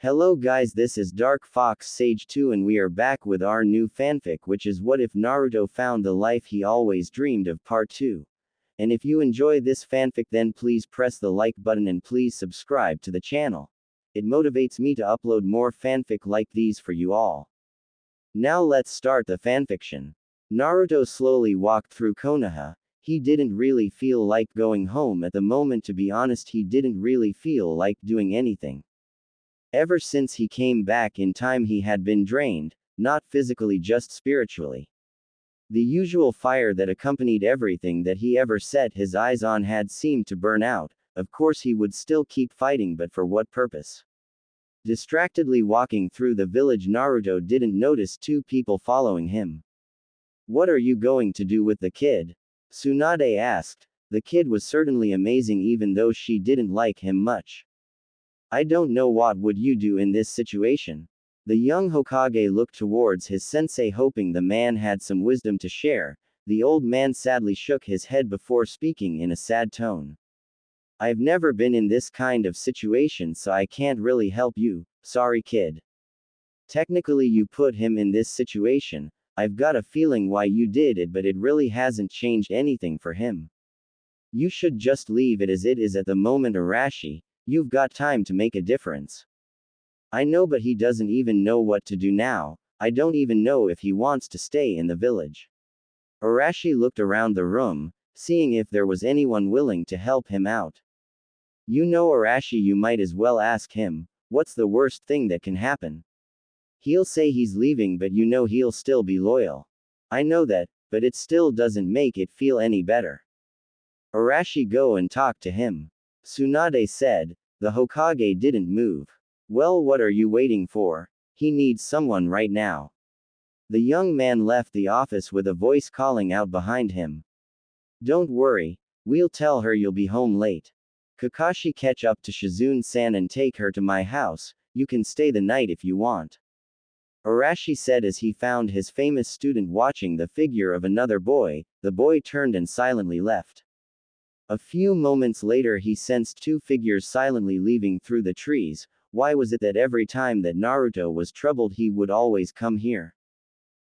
Hello guys, this is Dark Fox Sage 2 and we are back with our new fanfic, which is What If Naruto Found the Life He Always Dreamed of Part 2. And if you enjoy this fanfic, then please press the like button and please subscribe to the channel. It motivates me to upload more fanfic like these for you all. Now let's start the fanfiction. Naruto slowly walked through Konoha. He didn't really feel like going home at the moment. To be honest, he didn't really feel like doing anything. Ever since he came back in time, he had been drained, not physically, just spiritually. The usual fire that accompanied everything that he ever set his eyes on had seemed to burn out. Of course, he would still keep fighting, but for what purpose? Distractedly walking through the village, Naruto didn't notice two people following him. "What are you going to do with the kid?" Tsunade asked. The kid was certainly amazing, even though she didn't like him much. "I don't know. What would you do in this situation?" The young Hokage looked towards his sensei, hoping the man had some wisdom to share. The old man sadly shook his head before speaking in a sad tone. "I've never been in this kind of situation, so I can't really help you. Sorry, kid. Technically, you put him in this situation. I've got a feeling why you did it, but it really hasn't changed anything for him. You should just leave it as it is at the moment, Arashi. You've got time to make a difference." "I know, but he doesn't even know what to do now. I don't even know if he wants to stay in the village." Arashi looked around the room, seeing if there was anyone willing to help him out. "You know, Arashi, you might as well ask him. What's the worst thing that can happen? He'll say he's leaving, but you know he'll still be loyal." "I know that, but it still doesn't make it feel any better." "Arashi, go and talk to him," Tsunade said. The Hokage didn't move. "Well, what are you waiting for? He needs someone right now." The young man left the office with a voice calling out behind him. "Don't worry. We'll tell her you'll be home late. Kakashi, catch up to Shizune-san and take her to my house. You can stay the night if you want," Arashi said as he found his famous student watching the figure of another boy. The boy turned and silently left. A few moments later, he sensed two figures silently leaving through the trees. Why was it that every time that Naruto was troubled, he would always come here?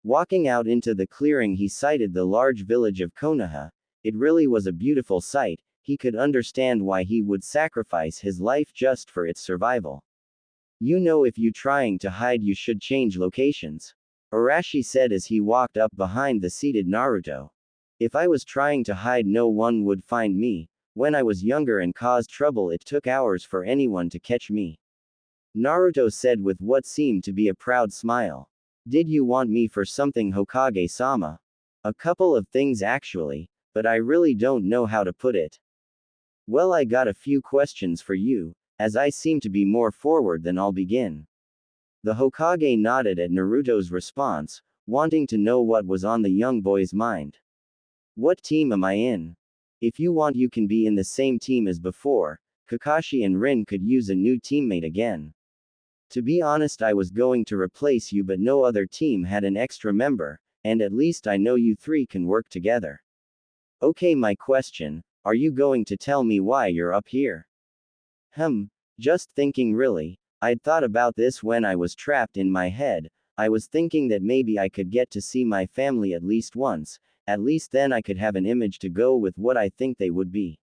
Walking out into the clearing, he sighted the large village of Konoha. It really was a beautiful sight. He could understand why he would sacrifice his life just for its survival. "You know, if you trying to hide, you should change locations," Arashi said as he walked up behind the seated Naruto. "If I was trying to hide, no one would find me. When I was younger and caused trouble, it took hours for anyone to catch me," Naruto said with what seemed to be a proud smile. "Did you want me for something, Hokage-sama?" "A couple of things actually, but I really don't know how to put it." "Well, I got a few questions for you, as I seem to be more forward than I'll begin." The Hokage nodded at Naruto's response, wanting to know what was on the young boy's mind. "What team am I in? If you want, you can be in the same team as before. Kakashi and Rin could use a new teammate again. To be honest, I was going to replace you, but no other team had an extra member, and at least I know you three can work together." "Okay, my question, are you going to tell me why you're up here?" Just thinking really. I'd thought about this when I was trapped in my head. I was thinking that maybe I could get to see my family at least once. At least then I could have an image to go with what I think they would be."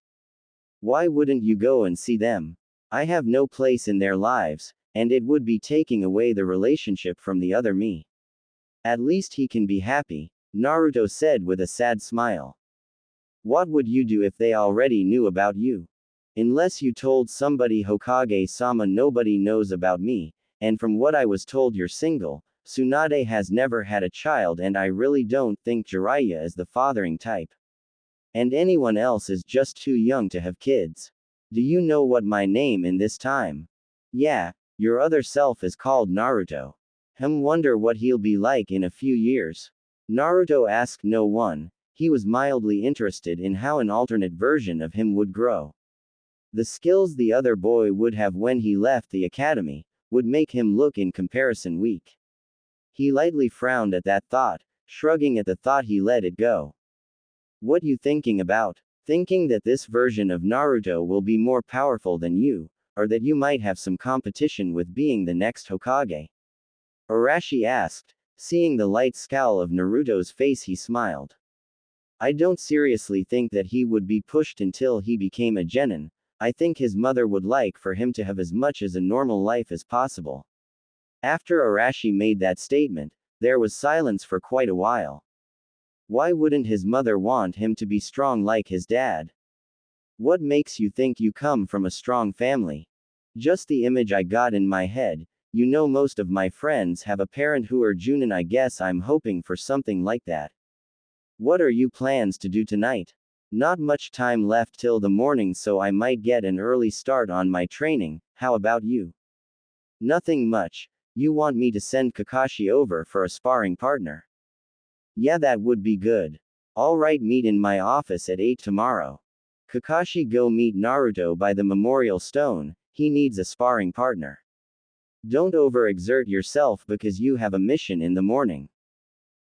"Why wouldn't you go and see them? I have no place in their lives, and it would be taking away the relationship from the other me. At least he can be happy," Naruto said with a sad smile. "What would you do if they already knew about you?" "Unless you told somebody, Hokage-sama, nobody knows about me, and from what I was told, you're single. Tsunade has never had a child, and I really don't think Jiraiya is the fathering type. And anyone else is just too young to have kids. Do you know what my name in this time?" "Yeah, your other self is called Naruto." Wonder what he'll be like in a few years?" Naruto asked no one. He was mildly interested in how an alternate version of him would grow. The skills the other boy would have when he left the academy would make him look in comparison weak. He lightly frowned at that thought. Shrugging at the thought, he let it go. "What you thinking about? Thinking that this version of Naruto will be more powerful than you? or that you might have some competition with being the next Hokage? Arashi asked. Seeing the light scowl of Naruto's face, he smiled. I don't seriously think that he would be pushed until he became a genin. I think his mother would like for him to have as much as a normal life as possible. After Arashi made that statement, there was silence for quite a while. Why wouldn't his mother want him to be strong like his dad? What makes you think you come from a strong family? Just the image I got in my head. You know, most of my friends have a parent who are Junin. I guess I'm hoping for something like that. What are you plans to do tonight? Not much time left till the morning, so I might get an early start on my training. How about you? Nothing much. You want me to send Kakashi over for a sparring partner? Yeah, that would be good. Alright, meet in my office at 8 tomorrow. Kakashi, go meet Naruto by the Memorial Stone. He needs a sparring partner. Don't overexert yourself because you have a mission in the morning.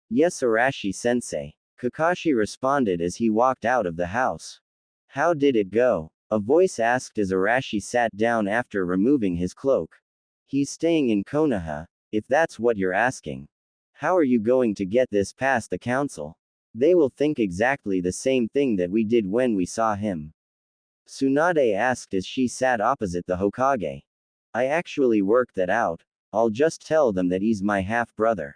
Yes, Arashi-sensei. Kakashi responded as he walked out of the house. How did it go? A voice asked as Arashi sat down after removing his cloak. He's staying in Konoha, if that's what you're asking. How are you going to get this past the council? They will think exactly the same thing that we did when we saw him. Tsunade asked as she sat opposite the Hokage. I actually worked that out. I'll just tell them that he's my half-brother.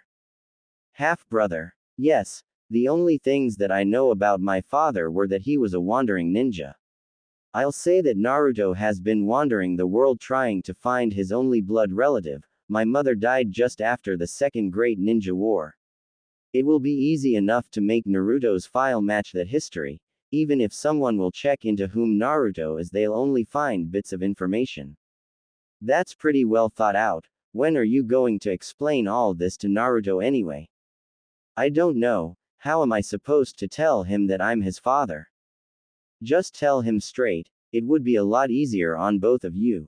Half-brother? Yes. The only things that I know about my father were that he was a wandering ninja. I'll say that Naruto has been wandering the world trying to find his only blood relative. My mother died just after the Second Great Ninja War. It will be easy enough to make Naruto's file match that history. Even if someone will check into whom Naruto is, they'll only find bits of information. That's pretty well thought out. When are you going to explain all this to Naruto anyway? I don't know. How am I supposed to tell him that I'm his father? Just tell him straight. It would be a lot easier on both of you.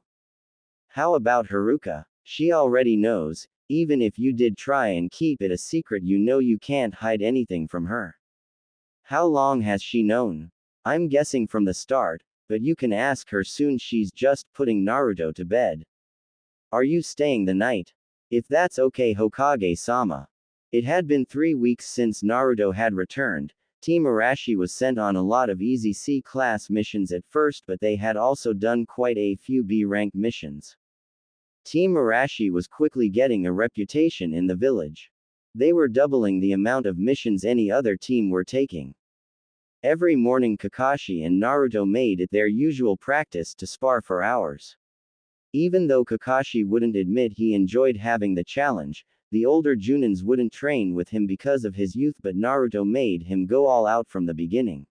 How about Haruka? She already knows. Even if you did try and keep it a secret, you know you can't hide anything from her. How long has she known? I'm guessing from the start, but you can ask her soon. She's just putting Naruto to bed. Are you staying the night? If that's okay, Hokage-sama. It had been 3 weeks since Naruto had returned. Team Arashi was sent on a lot of easy C-class missions at first, but they had also done quite a few B-rank missions. Team Arashi was quickly getting a reputation in the village. They were doubling the amount of missions any other team were taking. Every morning Kakashi and Naruto made it their usual practice to spar for hours. Even though Kakashi wouldn't admit he enjoyed having the challenge, the older Junins wouldn't train with him because of his youth, but Naruto made him go all out from the beginning.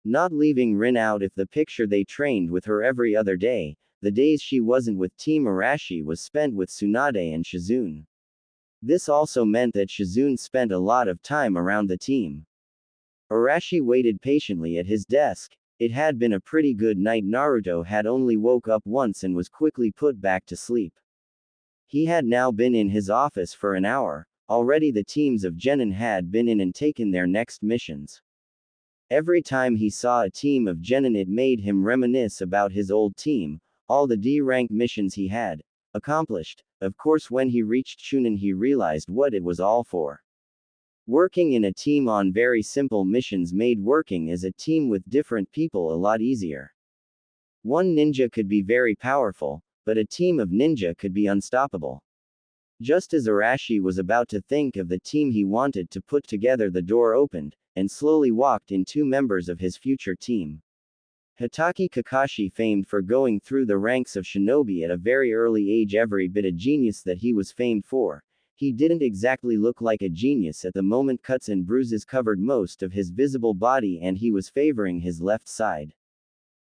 Not leaving Rin out if the picture. They trained with her every other day. The days she wasn't with Team Arashi was spent with Tsunade and Shizune. This also meant that Shizune spent a lot of time around the team. Arashi waited patiently at his desk. It had been a pretty good night. Naruto had only woke up once and was quickly put back to sleep. He had now been in his office for an hour. Already the teams of Genin had been in and taken their next missions. Every time he saw a team of Genin, it made him reminisce about his old team, all the D-rank missions he had accomplished. Of course, when he reached Chunin, he realized what it was all for. Working in a team on very simple missions made working as a team with different people a lot easier. One ninja could be very powerful, but a team of ninja could be unstoppable. Just as Arashi was about to think of the team he wanted to put together, the door opened, and slowly walked in 2 members of his future team. Hitaki Kakashi, famed for going through the ranks of shinobi at a very early age, every bit a genius that he was famed for. He didn't exactly look like a genius at the moment. Cuts and bruises covered most of his visible body, and he was favoring his left side.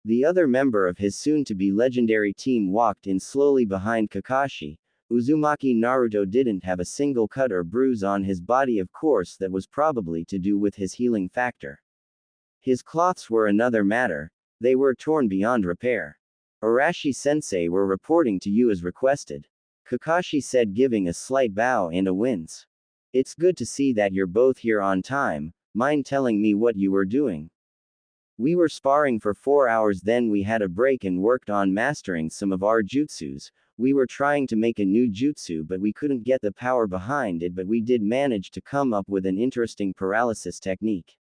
The other member of his soon-to-be legendary team walked in slowly behind Kakashi. Uzumaki Naruto didn't have a single cut or bruise on his body. Of course, that was probably to do with his healing factor. His cloths were another matter. They were torn beyond repair. Arashi-sensei, were reporting to you as requested. Kakashi said, giving a slight bow and a wince. It's good to see that you're both here on time. Mind telling me what you were doing? We were sparring for 4 hours, then we had a break and worked on mastering some of our jutsus. We were trying to make a new jutsu but we couldn't get the power behind it, but we did manage to come up with an interesting paralysis technique.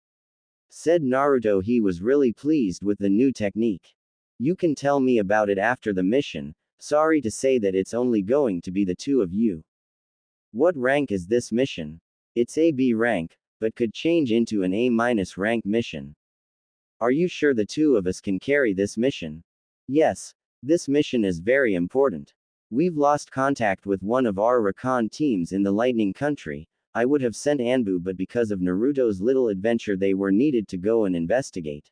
Said Naruto. He was really pleased with the new technique. You can tell me about it after the mission. Sorry to say that it's only going to be the two of you. What rank is this mission? It's a B rank, but could change into an A- rank mission. Are you sure the two of us can carry this mission? Yes. This mission is very important. We've lost contact with one of our recon teams in the Lightning Country. I would have sent Anbu, but because of Naruto's little adventure they were needed to go and investigate.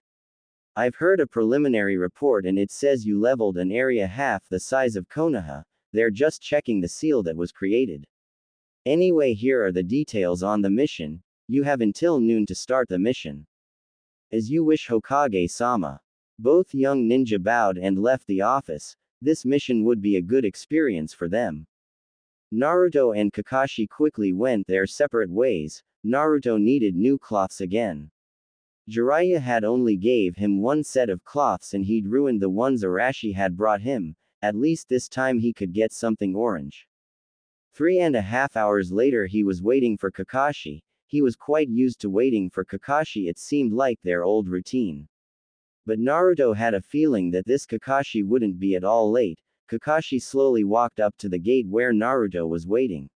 I've heard a preliminary report and it says you leveled an area half the size of Konoha. They're just checking the seal that was created. Anyway, here are the details on the mission. You have until noon to start the mission. As you wish, Hokage-sama. Both young ninja bowed and left the office. This mission would be a good experience for them. Naruto and Kakashi quickly went their separate ways. Naruto needed new cloths again. Jiraiya had only gave him one set of cloths and he'd ruined the ones Arashi had brought him. At least this time he could get something orange. 3.5 hours later he was waiting for Kakashi. He was quite used to waiting for Kakashi, it seemed like their old routine. But Naruto had a feeling that this Kakashi wouldn't be at all late. Kakashi slowly walked up to the gate where Naruto was waiting.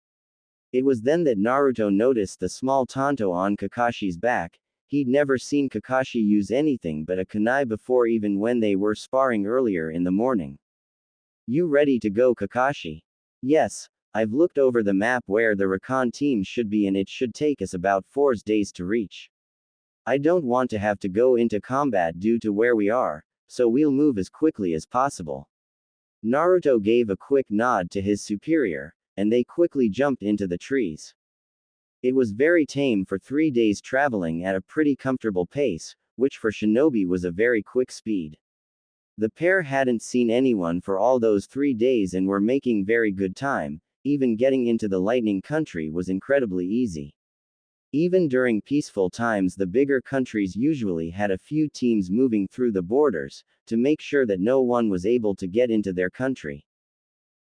It was then that Naruto noticed the small tanto on Kakashi's back. He'd never seen Kakashi use anything but a kunai before, even when they were sparring earlier in the morning. You ready to go, Kakashi? Yes. I've looked over the map where the recon team should be and it should take us about 4 days to reach. I don't want to have to go into combat due to where we are, so we'll move as quickly as possible. Naruto gave a quick nod to his superior, and they quickly jumped into the trees. It was very tame for 3 days, traveling at a pretty comfortable pace, which for shinobi was a very quick speed. The pair hadn't seen anyone for all those 3 days and were making very good time. Even getting into the Lightning Country was incredibly easy. Even during peaceful times, the bigger countries usually had a few teams moving through the borders, to make sure that no one was able to get into their country.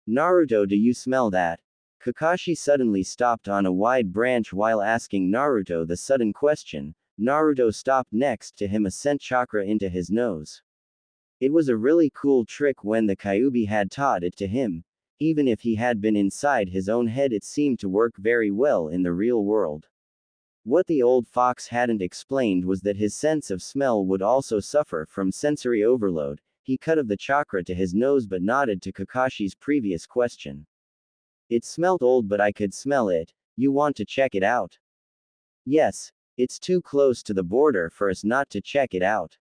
Naruto, do you smell that? Kakashi suddenly stopped on a wide branch while asking Naruto the sudden question. Naruto stopped next to him, a scent chakra into his nose. It was a really cool trick when the Kyuubi had taught it to him. Even if he had been inside his own head, it seemed to work very well in the real world. What the old fox hadn't explained was that his sense of smell would also suffer from sensory overload. He cut off the chakra to his nose but nodded to Kakashi's previous question. It smelt old, but I could smell it. You want to check it out? Yes. It's too close to the border for us not to check it out.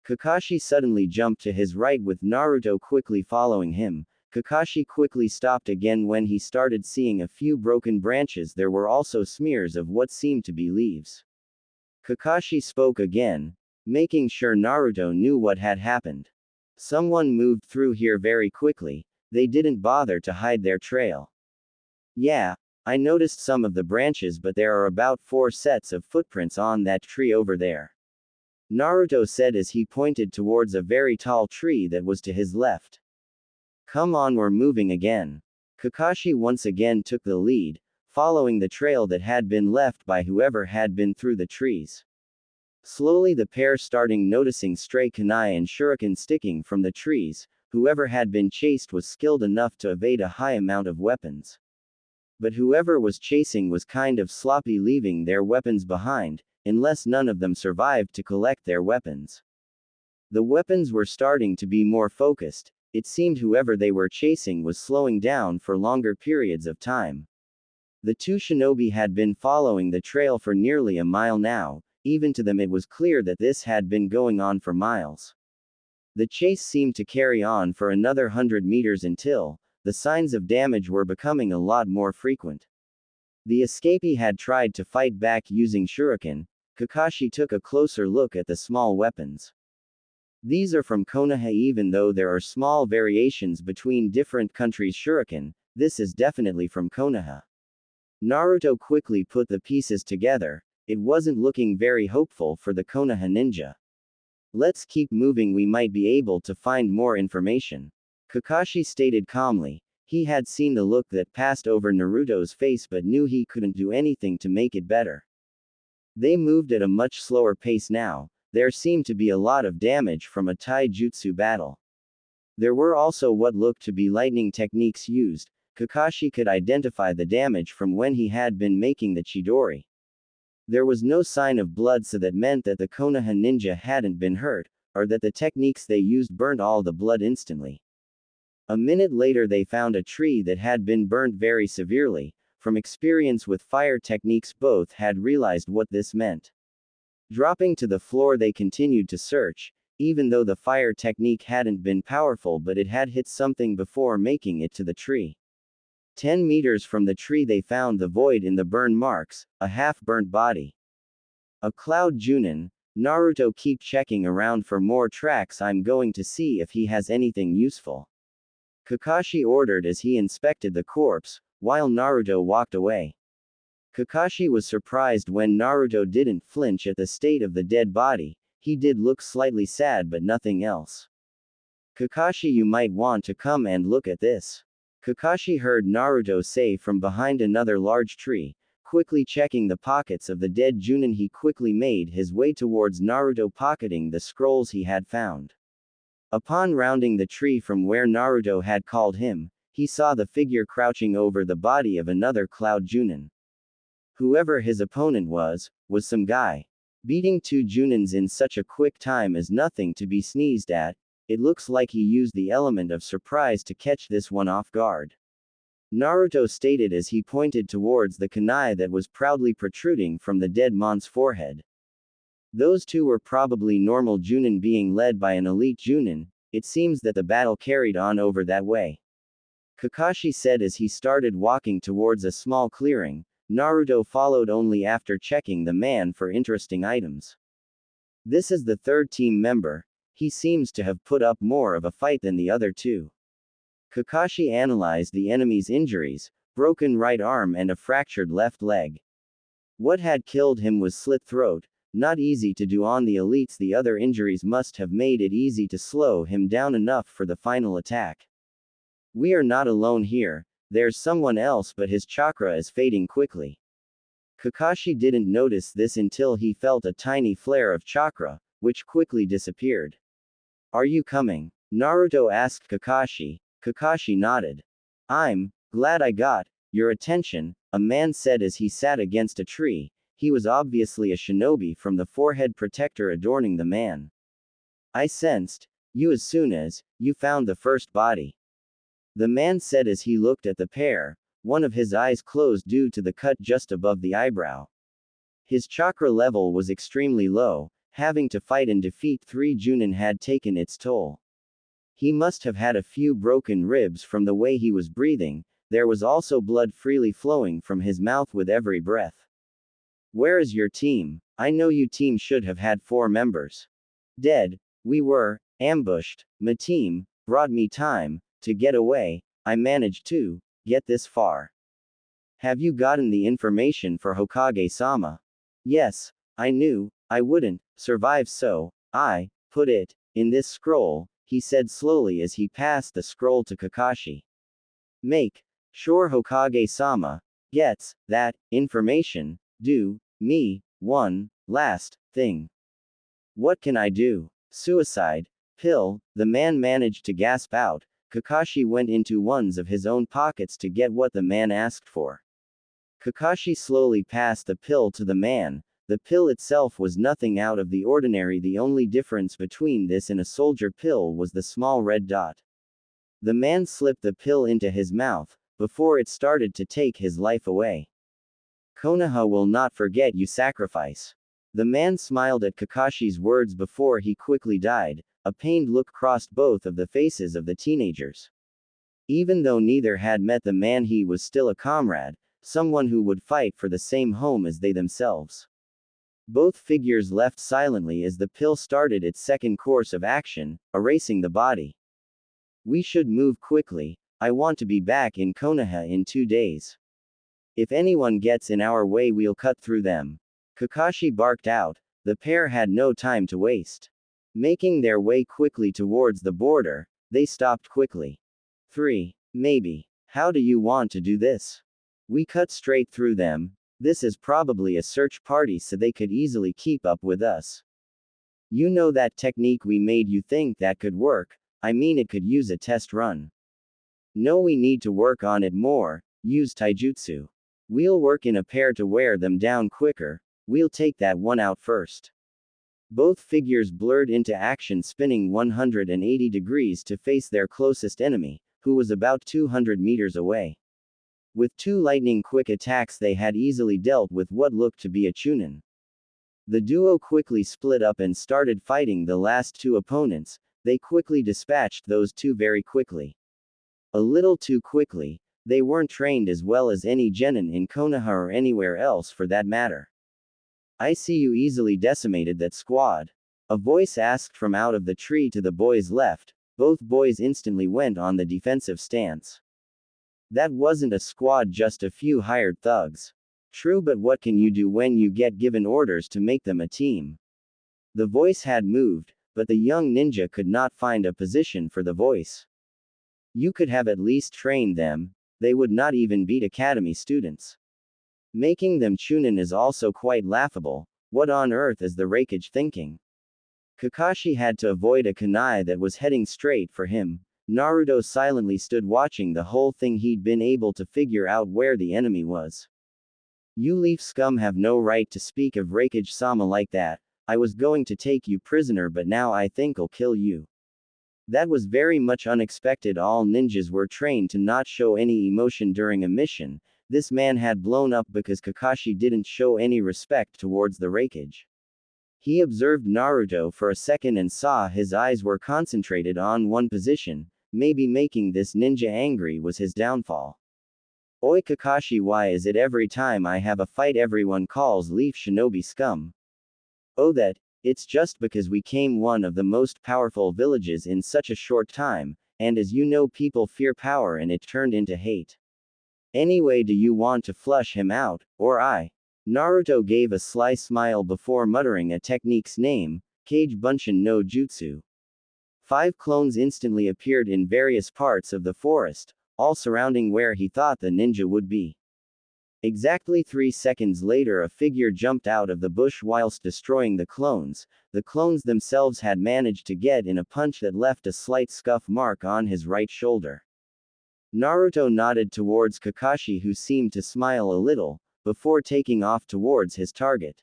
Kakashi suddenly jumped to his right with Naruto quickly following him. Kakashi quickly stopped again when he started seeing a few broken branches. There were also smears of what seemed to be leaves. Kakashi spoke again, making sure Naruto knew what had happened. Someone moved through here very quickly. They didn't bother to hide their trail. Yeah, I noticed some of the branches, but there are about 4 sets of footprints on that tree over there. Naruto said as he pointed towards a very tall tree that was to his left. Come on, we're moving again. Kakashi once again took the lead, following the trail that had been left by whoever had been through the trees. Slowly the pair starting noticing stray kunai and shuriken sticking from the trees. Whoever had been chased was skilled enough to evade a high amount of weapons. But whoever was chasing was kind of sloppy, leaving their weapons behind, unless none of them survived to collect their weapons. The weapons were starting to be more focused. It seemed whoever they were chasing was slowing down for longer periods of time. The two shinobi had been following the trail for nearly a mile now. Even to them it was clear that this had been going on for miles. The chase seemed to carry on for another 100 meters until the signs of damage were becoming a lot more frequent. The escapee had tried to fight back using shuriken. Kakashi took a closer look at the small weapons. These are from Konoha. Even though there are small variations between different countries' shuriken, this is definitely from Konoha. Naruto quickly put the pieces together. It wasn't looking very hopeful for the Konoha ninja. Let's keep moving, we might be able to find more information. Kakashi stated calmly. He had seen the look that passed over Naruto's face but knew he couldn't do anything to make it better. They moved at a much slower pace now. There seemed to be a lot of damage from a taijutsu battle. There were also what looked to be lightning techniques used. Kakashi could identify the damage from when he had been making the Chidori. There was no sign of blood, so that meant that the Konoha ninja hadn't been hurt, or that the techniques they used burnt all the blood instantly. A minute later they found a tree that had been burnt very severely. From experience with fire techniques, both had realized what this meant. Dropping to the floor they continued to search, even though the fire technique hadn't been powerful, but it had hit something before making it to the tree. 10 meters from the tree they found the void in the burn marks, a half-burnt body. A Cloud Junin. Naruto, keep checking around for more tracks, I'm going to see if he has anything useful. Kakashi ordered as he inspected the corpse, while Naruto walked away. Kakashi was surprised when Naruto didn't flinch at the state of the dead body. He did look slightly sad but nothing else. Kakashi, you might want to come and look at this. Kakashi heard Naruto say from behind another large tree. Quickly checking the pockets of the dead Junin, he quickly made his way towards Naruto, pocketing the scrolls he had found. Upon rounding the tree from where Naruto had called him, he saw the figure crouching over the body of another Cloud Junin. Whoever his opponent was some guy. Beating 2 Junins in such a quick time is nothing to be sneezed at. It looks like he used the element of surprise to catch this one off guard. Naruto stated as he pointed towards the kunai that was proudly protruding from the dead man's forehead. Those two were probably normal Junin being led by an elite Junin. It seems that the battle carried on over that way. Kakashi said as he started walking towards a small clearing. Naruto followed only after checking the man for interesting items. This is the third team member. He seems to have put up more of a fight than the other two. Kakashi analyzed the enemy's injuries, broken right arm and a fractured left leg. What had killed him was slit throat, not easy to do on the elites. The other injuries must have made it easy to slow him down enough for the final attack. We are not alone here, there's someone else, but his chakra is fading quickly. Kakashi didn't notice this until he felt a tiny flare of chakra, which quickly disappeared. Are you coming? Naruto asked Kakashi. Kakashi nodded. I'm glad I got your attention, a man said as he sat against a tree. He was obviously a shinobi from the forehead protector adorning the man. I sensed you as soon as you found the first body. The man said as he looked at the pair, one of his eyes closed due to the cut just above the eyebrow. His chakra level was extremely low. Having to fight and defeat 3 Junin had taken its toll. He must have had a few broken ribs from the way he was breathing. There was also blood freely flowing from his mouth with every breath. Where is your team? I know you team should have had 4 members. Dead. We were ambushed. My team brought me time to get away. I managed to get this far. Have you gotten the information for Hokage-sama? Yes, I knew I wouldn't survive, so I put it in this scroll, he said slowly as he passed the scroll to Kakashi. Make sure Hokage-sama gets that information. Do me one last thing. What can I do? Suicide pill, the man managed to gasp out. Kakashi went into one of his own pockets to get what the man asked for. Kakashi slowly passed the pill to the man. The pill itself was nothing out of the ordinary. The only difference between this and a soldier pill was the small red dot. The man slipped the pill into his mouth, before it started to take his life away. Konoha will not forget you, sacrifice. The man smiled at Kakashi's words before he quickly died. A pained look crossed both of the faces of the teenagers. Even though neither had met the man, he was still a comrade, someone who would fight for the same home as they themselves. Both figures left silently as the pill started its second course of action, erasing the body. We should move quickly. I want to be back in Konoha in 2 days. If anyone gets in our way, we'll cut through them. Kakashi barked out. The pair had no time to waste. Making their way quickly towards the border, they stopped quickly. 3. Maybe. How do you want to do this? We cut straight through them. This is probably a search party so they could easily keep up with us. You know that technique we made you think that could work, I mean it could use a test run. No, we need to work on it more, use taijutsu. We'll work in a pair to wear them down quicker, we'll take that one out first. Both figures blurred into action, spinning 180 degrees to face their closest enemy, who was about 200 meters away. With 2 lightning-quick attacks they had easily dealt with what looked to be a Chunin. The duo quickly split up and started fighting the last 2 opponents. They quickly dispatched those 2 very quickly. A little too quickly. They weren't trained as well as any genin in Konoha or anywhere else for that matter. I see you easily decimated that squad. A voice asked from out of the tree to the boys left. Both boys instantly went on the defensive stance. That wasn't a squad, just a few hired thugs. True, but what can you do when you get given orders to make them a team? The voice had moved, but the young ninja could not find a position for the voice. You could have at least trained them. They would not even beat academy students. Making them Chunin is also quite laughable. What on earth is the Raikage thinking? Kakashi had to avoid a kunai that was heading straight for him. Naruto silently stood watching the whole thing. He'd been able to figure out where the enemy was. You leaf scum have no right to speak of Raikage-sama like that. I was going to take you prisoner, but now I think I'll kill you. That was very much unexpected. All ninjas were trained to not show any emotion during a mission. This man had blown up because Kakashi didn't show any respect towards the Raikage. He observed Naruto for a second and saw his eyes were concentrated on one position. Maybe making this ninja angry was his downfall. Oi Kakashi, why is it every time I have a fight everyone calls Leaf Shinobi scum? Oh, it's just because we came one of the most powerful villages in such a short time, and as you know, people fear power and it turned into hate. Anyway, do you want to flush him out, or I? Naruto gave a sly smile before muttering a technique's name, Kage Bunshin no Jutsu. 5 clones instantly appeared in various parts of the forest, all surrounding where he thought the ninja would be. Exactly 3 seconds later, a figure jumped out of the bush whilst destroying the clones. The clones themselves had managed to get in a punch that left a slight scuff mark on his right shoulder. Naruto nodded towards Kakashi, who seemed to smile a little, before taking off towards his target.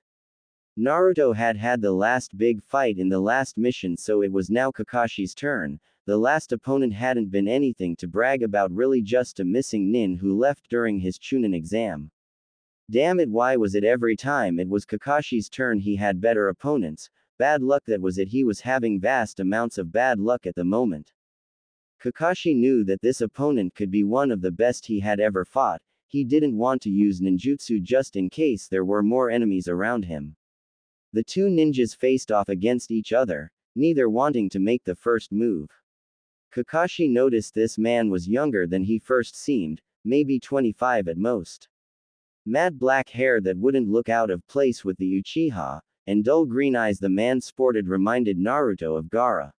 Naruto had had the last big fight in the last mission, so it was now Kakashi's turn. The last opponent hadn't been anything to brag about, really just a missing nin who left during his Chunin exam. Damn it, why was it every time it was Kakashi's turn he had better opponents? Bad luck, that was it. He was having vast amounts of bad luck at the moment. Kakashi knew that this opponent could be one of the best he had ever fought. He didn't want to use ninjutsu just in case there were more enemies around him. The 2 ninjas faced off against each other, neither wanting to make the first move. Kakashi noticed this man was younger than he first seemed, maybe 25 at most. Matte black hair that wouldn't look out of place with the Uchiha, and dull green eyes the man sported reminded Naruto of Gaara.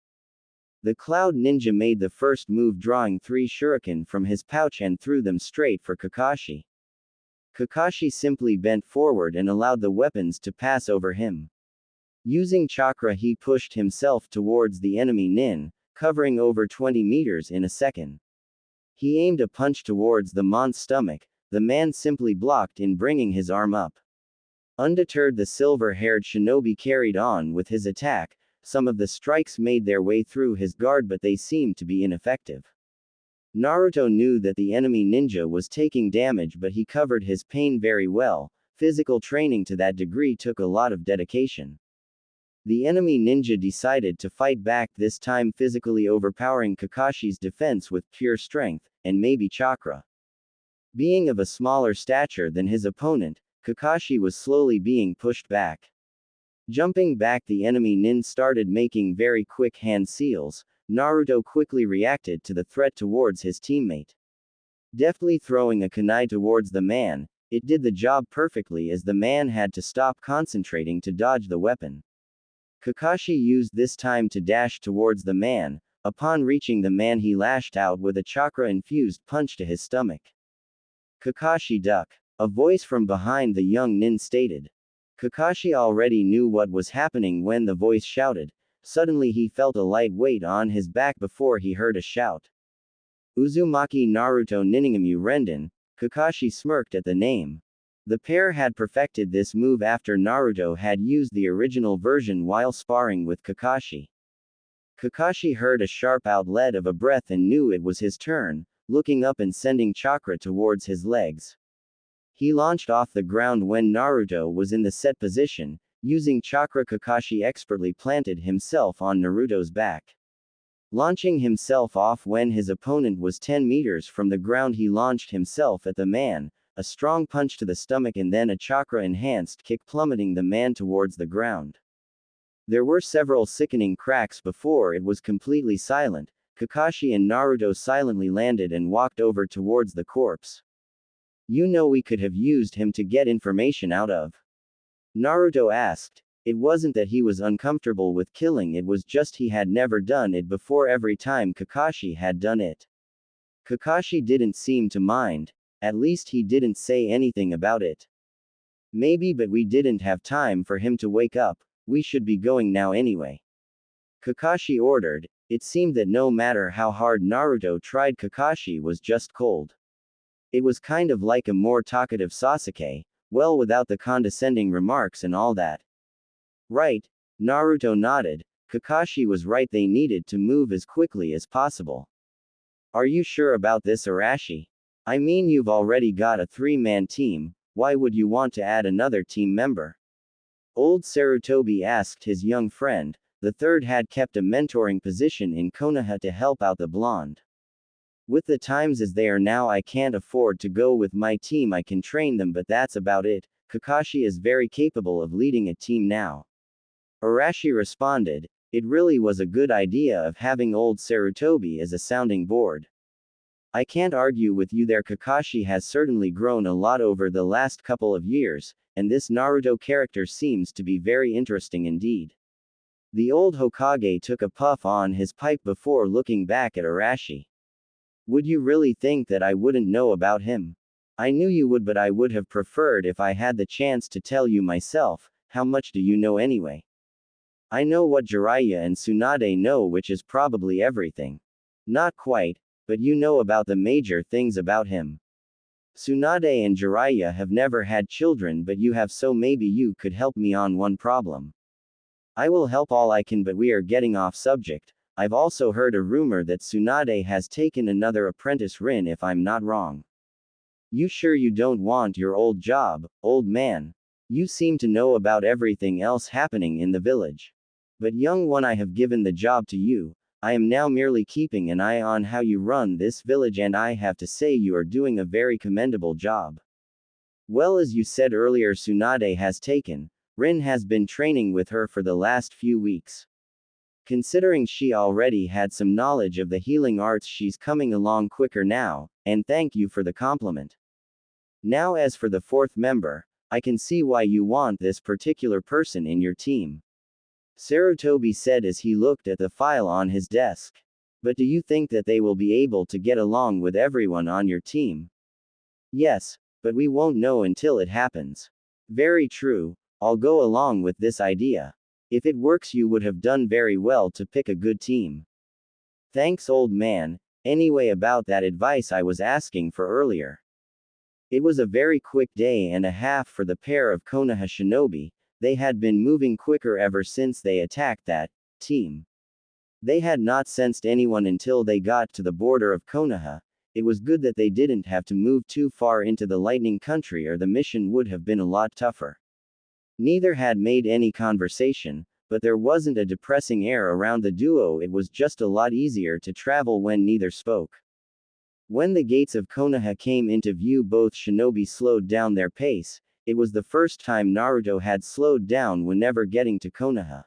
The Cloud Ninja made the first move, drawing 3 shuriken from his pouch and threw them straight for Kakashi. Kakashi simply bent forward and allowed the weapons to pass over him. Using chakra, he pushed himself towards the enemy nin, covering over 20 meters in a second. He aimed a punch towards the man's stomach. The man simply blocked in, bringing his arm up. Undeterred, the silver-haired shinobi carried on with his attack. Some of the strikes made their way through his guard, but they seemed to be ineffective. Naruto knew that the enemy ninja was taking damage, but he covered his pain very well. Physical training to that degree took a lot of dedication. The enemy ninja decided to fight back, this time physically overpowering Kakashi's defense with pure strength, and maybe chakra. Being of a smaller stature than his opponent, Kakashi was slowly being pushed back. Jumping back, the enemy nin started making very quick hand seals. Naruto quickly reacted to the threat towards his teammate. Deftly throwing a kunai towards the man, it did the job perfectly, as the man had to stop concentrating to dodge the weapon. Kakashi used this time to dash towards the man. Upon reaching the man, he lashed out with a chakra-infused punch to his stomach. Kakashi duck. A voice from behind the young nin stated. Kakashi already knew what was happening when the voice shouted. Suddenly he felt a light weight on his back before he heard a shout. Uzumaki Naruto Niningemu Renden. Kakashi smirked at the name. The pair had perfected this move after Naruto had used the original version while sparring with Kakashi. Kakashi heard a sharp outlet of a breath and knew it was his turn, looking up and sending chakra towards his legs. He launched off the ground when Naruto was in the set position. Using chakra, Kakashi expertly planted himself on Naruto's back. Launching himself off when his opponent was 10 meters from the ground, he launched himself at the man, a strong punch to the stomach and then a chakra-enhanced kick plummeting the man towards the ground. There were several sickening cracks before it was completely silent. Kakashi and Naruto silently landed and walked over towards the corpse. You know, we could have used him to get information out of. Naruto asked. It wasn't that he was uncomfortable with killing, it was just he had never done it before every time Kakashi had done it. Kakashi didn't seem to mind. At least he didn't say anything about it. Maybe, but we didn't have time for him to wake up. We should be going now anyway. Kakashi ordered. It seemed that no matter how hard Naruto tried, Kakashi was just cold. It was kind of like a more talkative Sasuke, well, without the condescending remarks and all that. Right, Naruto nodded. Kakashi was right, they needed to move as quickly as possible. Are you sure about this, Arashi? I mean, you've already got a 3-man team, why would you want to add another team member? Old Sarutobi asked his young friend. The third had kept a mentoring position in Konoha to help out the blonde. With the times as they are now, I can't afford to go with my team. I can train them, but that's about it. Kakashi is very capable of leading a team now. Arashi responded. It really was a good idea of having old Sarutobi as a sounding board. I can't argue with you there. Kakashi has certainly grown a lot over the last couple of years, and this Naruto character seems to be very interesting indeed. The old Hokage took a puff on his pipe before looking back at Arashi. Would you really think that I wouldn't know about him? I knew you would, but I would have preferred if I had the chance to tell you myself. How much do you know anyway? I know what Jiraiya and Tsunade know, which is probably everything. Not quite, but you know about the major things about him. Tsunade and Jiraiya have never had children, but you have, so maybe you could help me on one problem. I will help all I can, but we are getting off subject. I've also heard a rumor that Tsunade has taken another apprentice, Rin, if I'm not wrong. You sure you don't want your old job, old man? You seem to know about everything else happening in the village. But young one, I have given the job to you. I am now merely keeping an eye on how you run this village, and I have to say you are doing a very commendable job. Well, as you said earlier, Tsunade has taken. Rin has been training with her for the last few weeks. Considering she already had some knowledge of the healing arts, she's coming along quicker now, and thank you for the compliment. Now, as for the fourth member, I can see why you want this particular person in your team. Sarutobi said as he looked at the file on his desk. But do you think that they will be able to get along with everyone on your team? Yes, but we won't know until it happens. Very true. I'll go along with this idea. If it works, you would have done very well to pick a good team. Thanks, old man. Anyway, about that advice I was asking for earlier. It was a very quick day and a half for the pair of Konoha shinobi. They had been moving quicker ever since they attacked that team. They had not sensed anyone until they got to the border of Konoha. It was good that they didn't have to move too far into the lightning country, or the mission would have been a lot tougher. Neither had made any conversation, but there wasn't a depressing air around the duo. It was just a lot easier to travel when neither spoke. When the gates of Konoha came into view, both shinobi slowed down their pace. It was the first time Naruto had slowed down whenever getting to Konoha.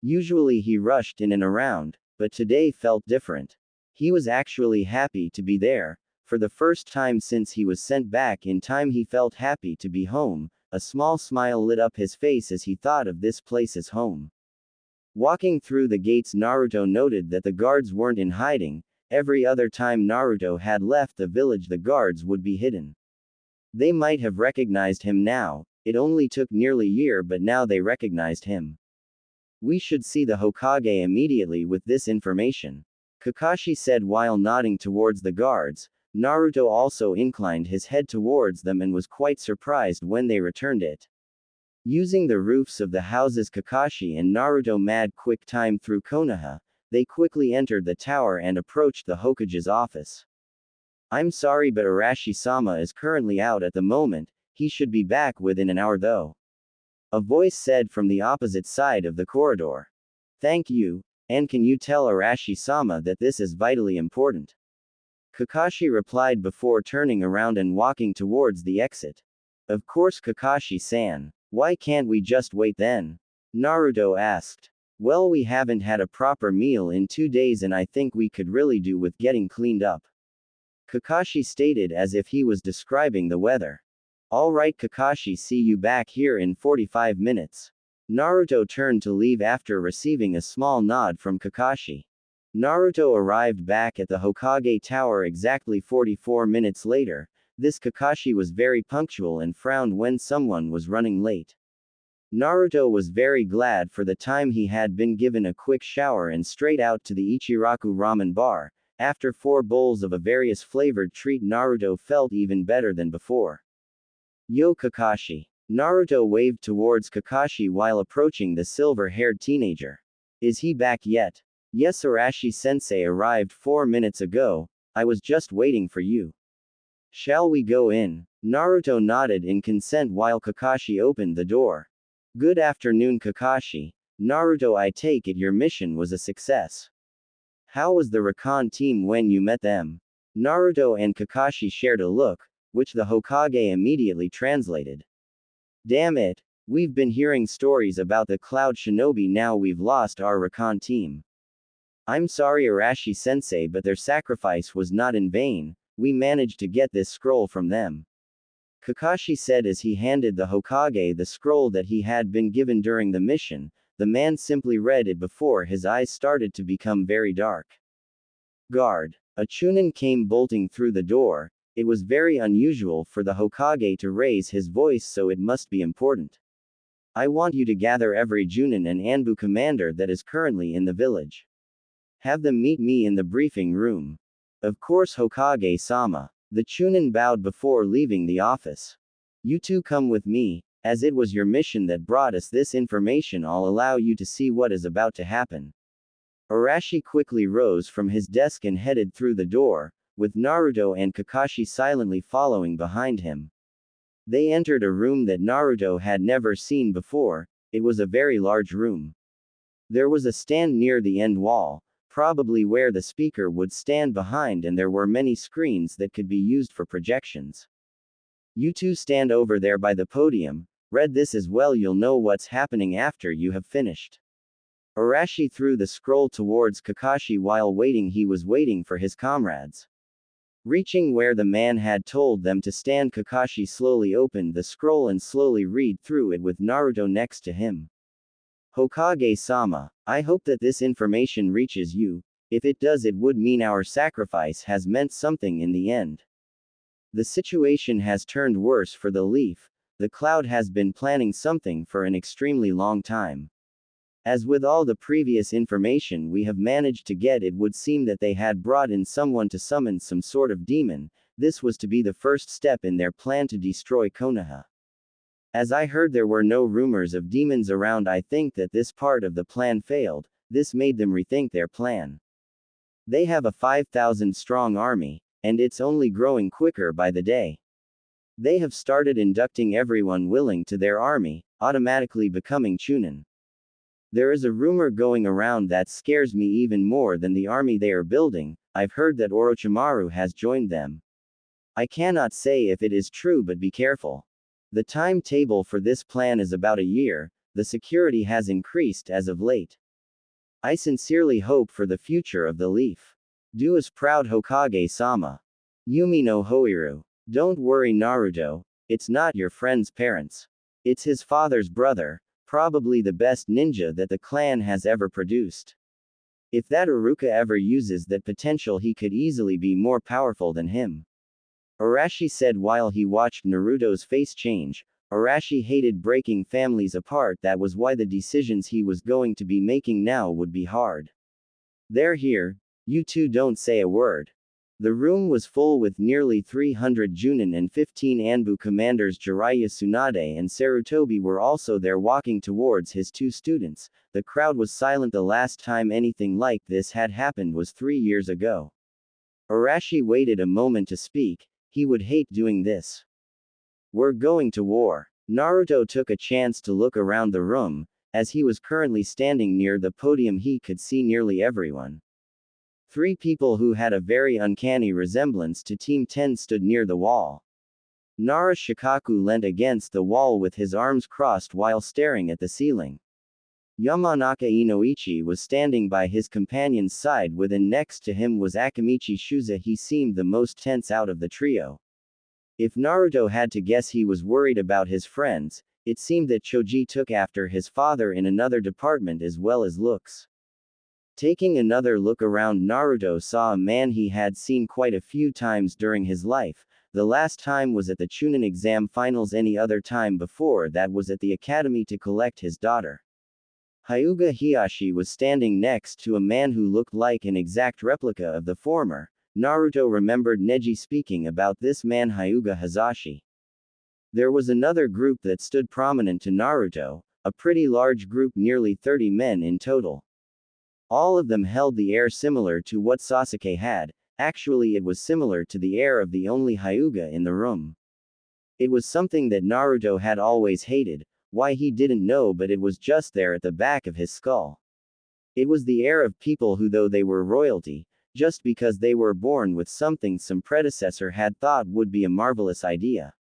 Usually he rushed in and around, but today felt different. He was actually happy to be there. For the first time since he was sent back in time, he felt happy to be home. A small smile lit up his face as he thought of this place as home. Walking through the gates, Naruto noted that the guards weren't in hiding. Every other time Naruto had left the village, the guards would be hidden. They might have recognized him now. It only took nearly a year, but now they recognized him. We should see the Hokage immediately with this information, Kakashi said while nodding towards the guards. Naruto also inclined his head towards them and was quite surprised when they returned it. Using the roofs of the houses, Kakashi and Naruto made quick time through Konoha. They quickly entered the tower and approached the Hokage's office. I'm sorry, but Arashi-sama is currently out at the moment. He should be back within an hour though. A voice said from the opposite side of the corridor. Thank you, and can you tell Arashi-sama that this is vitally important? Kakashi replied before turning around and walking towards the exit. Of course, Kakashi-san. Why can't we just wait then? Naruto asked. Well, we haven't had a proper meal in 2 days and I think we could really do with getting cleaned up. Kakashi stated as if he was describing the weather. Alright Kakashi, see you back here in 45 minutes. Naruto turned to leave after receiving a small nod from Kakashi. Naruto arrived back at the Hokage Tower exactly 44 minutes later. This Kakashi was very punctual and frowned when someone was running late. Naruto was very glad for the time he had been given a quick shower and straight out to the Ichiraku ramen bar. After 4 bowls of a various flavored treat, Naruto felt even better than before. Yo Kakashi. Naruto waved towards Kakashi while approaching the silver-haired teenager. Is he back yet? Yes, Arashi-sensei arrived 4 minutes ago. I was just waiting for you. Shall we go in? Naruto nodded in consent while Kakashi opened the door. Good afternoon Kakashi. Naruto, I take it your mission was a success. How was the recon team when you met them? Naruto and Kakashi shared a look, which the Hokage immediately translated. Damn it, we've been hearing stories about the Cloud Shinobi, now we've lost our recon team. I'm sorry Arashi-sensei, but their sacrifice was not in vain. We managed to get this scroll from them. Kakashi said as he handed the Hokage the scroll that he had been given during the mission. The man simply read it before his eyes started to become very dark. Guard. A Chunin came bolting through the door. It was very unusual for the Hokage to raise his voice, so it must be important. I want you to gather every Junin and Anbu commander that is currently in the village. Have them meet me in the briefing room. Of course Hokage-sama. The Chunin bowed before leaving the office. You two come with me, as it was your mission that brought us this information. I'll allow you to see what is about to happen. Arashi quickly rose from his desk and headed through the door, with Naruto and Kakashi silently following behind him. They entered a room that Naruto had never seen before. It was a very large room. There was a stand near the end wall, probably where the speaker would stand behind, and there were many screens that could be used for projections. You two stand over there by the podium. Read this as well, you'll know what's happening after you have finished. Arashi threw the scroll towards Kakashi while waiting. He was waiting for his comrades. Reaching where the man had told them to stand, Kakashi slowly opened the scroll and slowly read through it with Naruto next to him. Hokage-sama, I hope that this information reaches you. If it does, it would mean our sacrifice has meant something in the end. The situation has turned worse for the Leaf. The Cloud has been planning something for an extremely long time. As with all the previous information we have managed to get, it would seem that they had brought in someone to summon some sort of demon. This was to be the first step in their plan to destroy Konoha. As I heard there were no rumors of demons around, I think that this part of the plan failed. This made them rethink their plan. They have a 5,000 strong army, and it's only growing quicker by the day. They have started inducting everyone willing to their army, automatically becoming Chunin. There is a rumor going around that scares me even more than the army they are building. I've heard that Orochimaru has joined them. I cannot say if it is true, but be careful. The timetable for this plan is about a year. The security has increased as of late. I sincerely hope for the future of the Leaf. Do as proud Hokage-sama. Yumi no Hoiru. Don't worry Naruto, it's not your friend's parents. It's his father's brother. probably the best ninja that the clan has ever produced. If that Iruka ever uses that potential, he could easily be more powerful than him. Arashi said while he watched Naruto's face change. Arashi hated breaking families apart, that was why the decisions he was going to be making now would be hard. They're here, you two don't say a word. The room was full with nearly 300 Junin and 15 Anbu commanders. Jiraiya Tsunade and Sarutobi were also there walking towards his two students. The crowd was silent. The last time anything like this had happened was 3 years ago. Arashi waited a moment to speak. He would hate doing this. We're going to war. Naruto took a chance to look around the room. As he was currently standing near the podium, he could see nearly everyone. 3 people who had a very uncanny resemblance to Team 10 stood near the wall. Nara Shikaku leant against the wall with his arms crossed while staring at the ceiling. Yamanaka Inoichi was standing by his companion's side, within next to him was Akamichi Shuza. He seemed the most tense out of the trio. If Naruto had to guess, he was worried about his friends. It seemed that Choji took after his father in another department as well as looks. Taking another look around, Naruto saw a man he had seen quite a few times during his life. The last time was at the Chunin exam finals. Any other time before that was at the academy to collect his daughter. Hyuga Hiyashi was standing next to a man who looked like an exact replica of the former. Naruto remembered Neji speaking about this man, Hyuga Hazashi. There was another group that stood prominent to Naruto, a pretty large group, nearly 30 men in total. All of them held the air similar to what Sasuke had. Actually, it was similar to the air of the only Hyuga in the room. It was something that Naruto had always hated. Why, he didn't know, but it was just there at the back of his skull. It was the air of people who, though they were royalty, just because they were born with something some predecessor had thought would be a marvelous idea.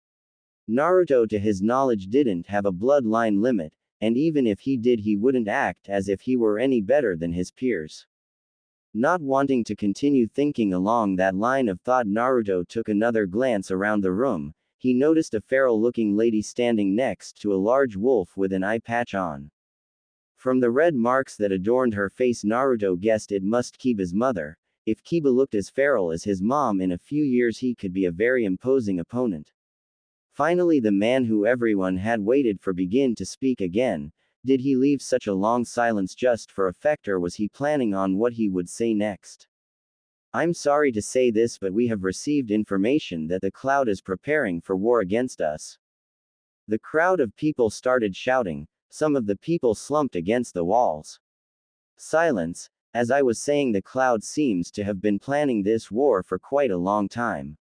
Naruto, to his knowledge, didn't have a bloodline limit, and even if he did, he wouldn't act as if he were any better than his peers. Not wanting to continue thinking along that line of thought, Naruto took another glance around the room. He noticed a feral-looking lady standing next to a large wolf with an eye patch on. From the red marks that adorned her face, Naruto guessed it must Kiba's mother. If Kiba looked as feral as his mom, in a few years he could be a very imposing opponent. Finally, the man who everyone had waited for began to speak again. Did he leave such a long silence just for effect, or was he planning on what he would say next? I'm sorry to say this, but we have received information that the Cloud is preparing for war against us. The crowd of people started shouting. Some of the people slumped against the walls. Silence. As I was saying, the Cloud seems to have been planning this war for quite a long time.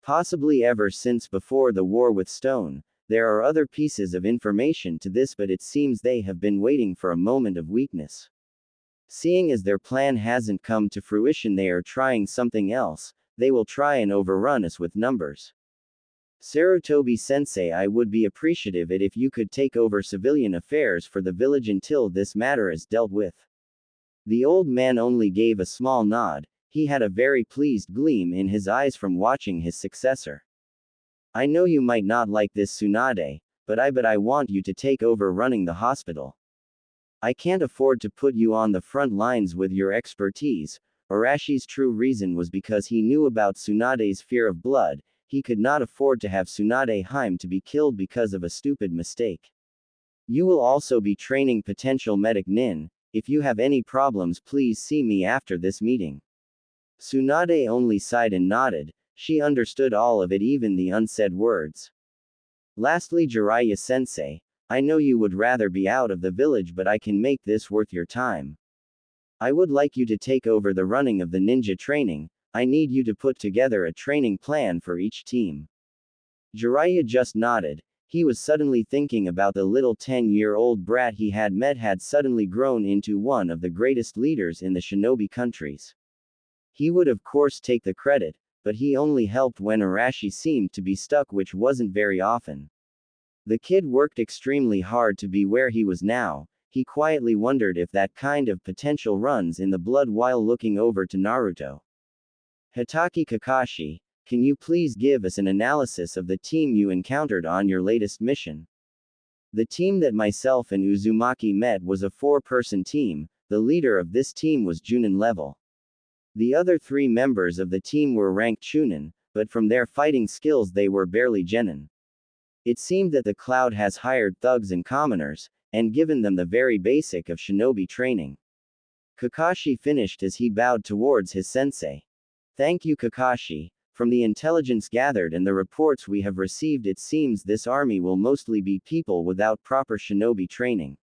Possibly ever since before the war with Stone. There are other pieces of information to this, but it seems they have been waiting for a moment of weakness. Seeing as their plan hasn't come to fruition, they are trying something else. They will try and overrun us with numbers. Sarutobi Sensei, I would be appreciative if you could take over civilian affairs for the village until this matter is dealt with. The old man only gave a small nod. He had a very pleased gleam in his eyes from watching his successor. I know you might not like this, Tsunade, but I want you to take over running the hospital. I can't afford to put you on the front lines with your expertise. Arashi's true reason was because he knew about Tsunade's fear of blood. He could not afford to have Tsunade Haim to be killed because of a stupid mistake. You will also be training potential medic Nin. If you have any problems, please see me after this meeting. Tsunade only sighed and nodded. She understood all of it, even the unsaid words. Lastly, Jiraiya Sensei, I know you would rather be out of the village, but I can make this worth your time. I would like you to take over the running of the ninja training. I need you to put together a training plan for each team. Jiraiya just nodded. He was suddenly thinking about the little 10-year-old brat he had met, had suddenly grown into one of the greatest leaders in the shinobi countries. He would of course take the credit, but he only helped when Arashi seemed to be stuck, which wasn't very often. The kid worked extremely hard to be where he was now. He quietly wondered if that kind of potential runs in the blood while looking over to Naruto. Hitaki Kakashi, can you please give us an analysis of the team you encountered on your latest mission? The team that myself and Uzumaki met was a 4-person team. The leader of this team was Junin level. The other 3 members of the team were ranked Chunin, but from their fighting skills they were barely Genin. It seemed that the cloud has hired thugs and commoners, and given them the very basic of shinobi training. Kakashi finished as he bowed towards his sensei. Thank you, Kakashi. From the intelligence gathered and the reports we have received, it seems this army will mostly be people without proper shinobi training.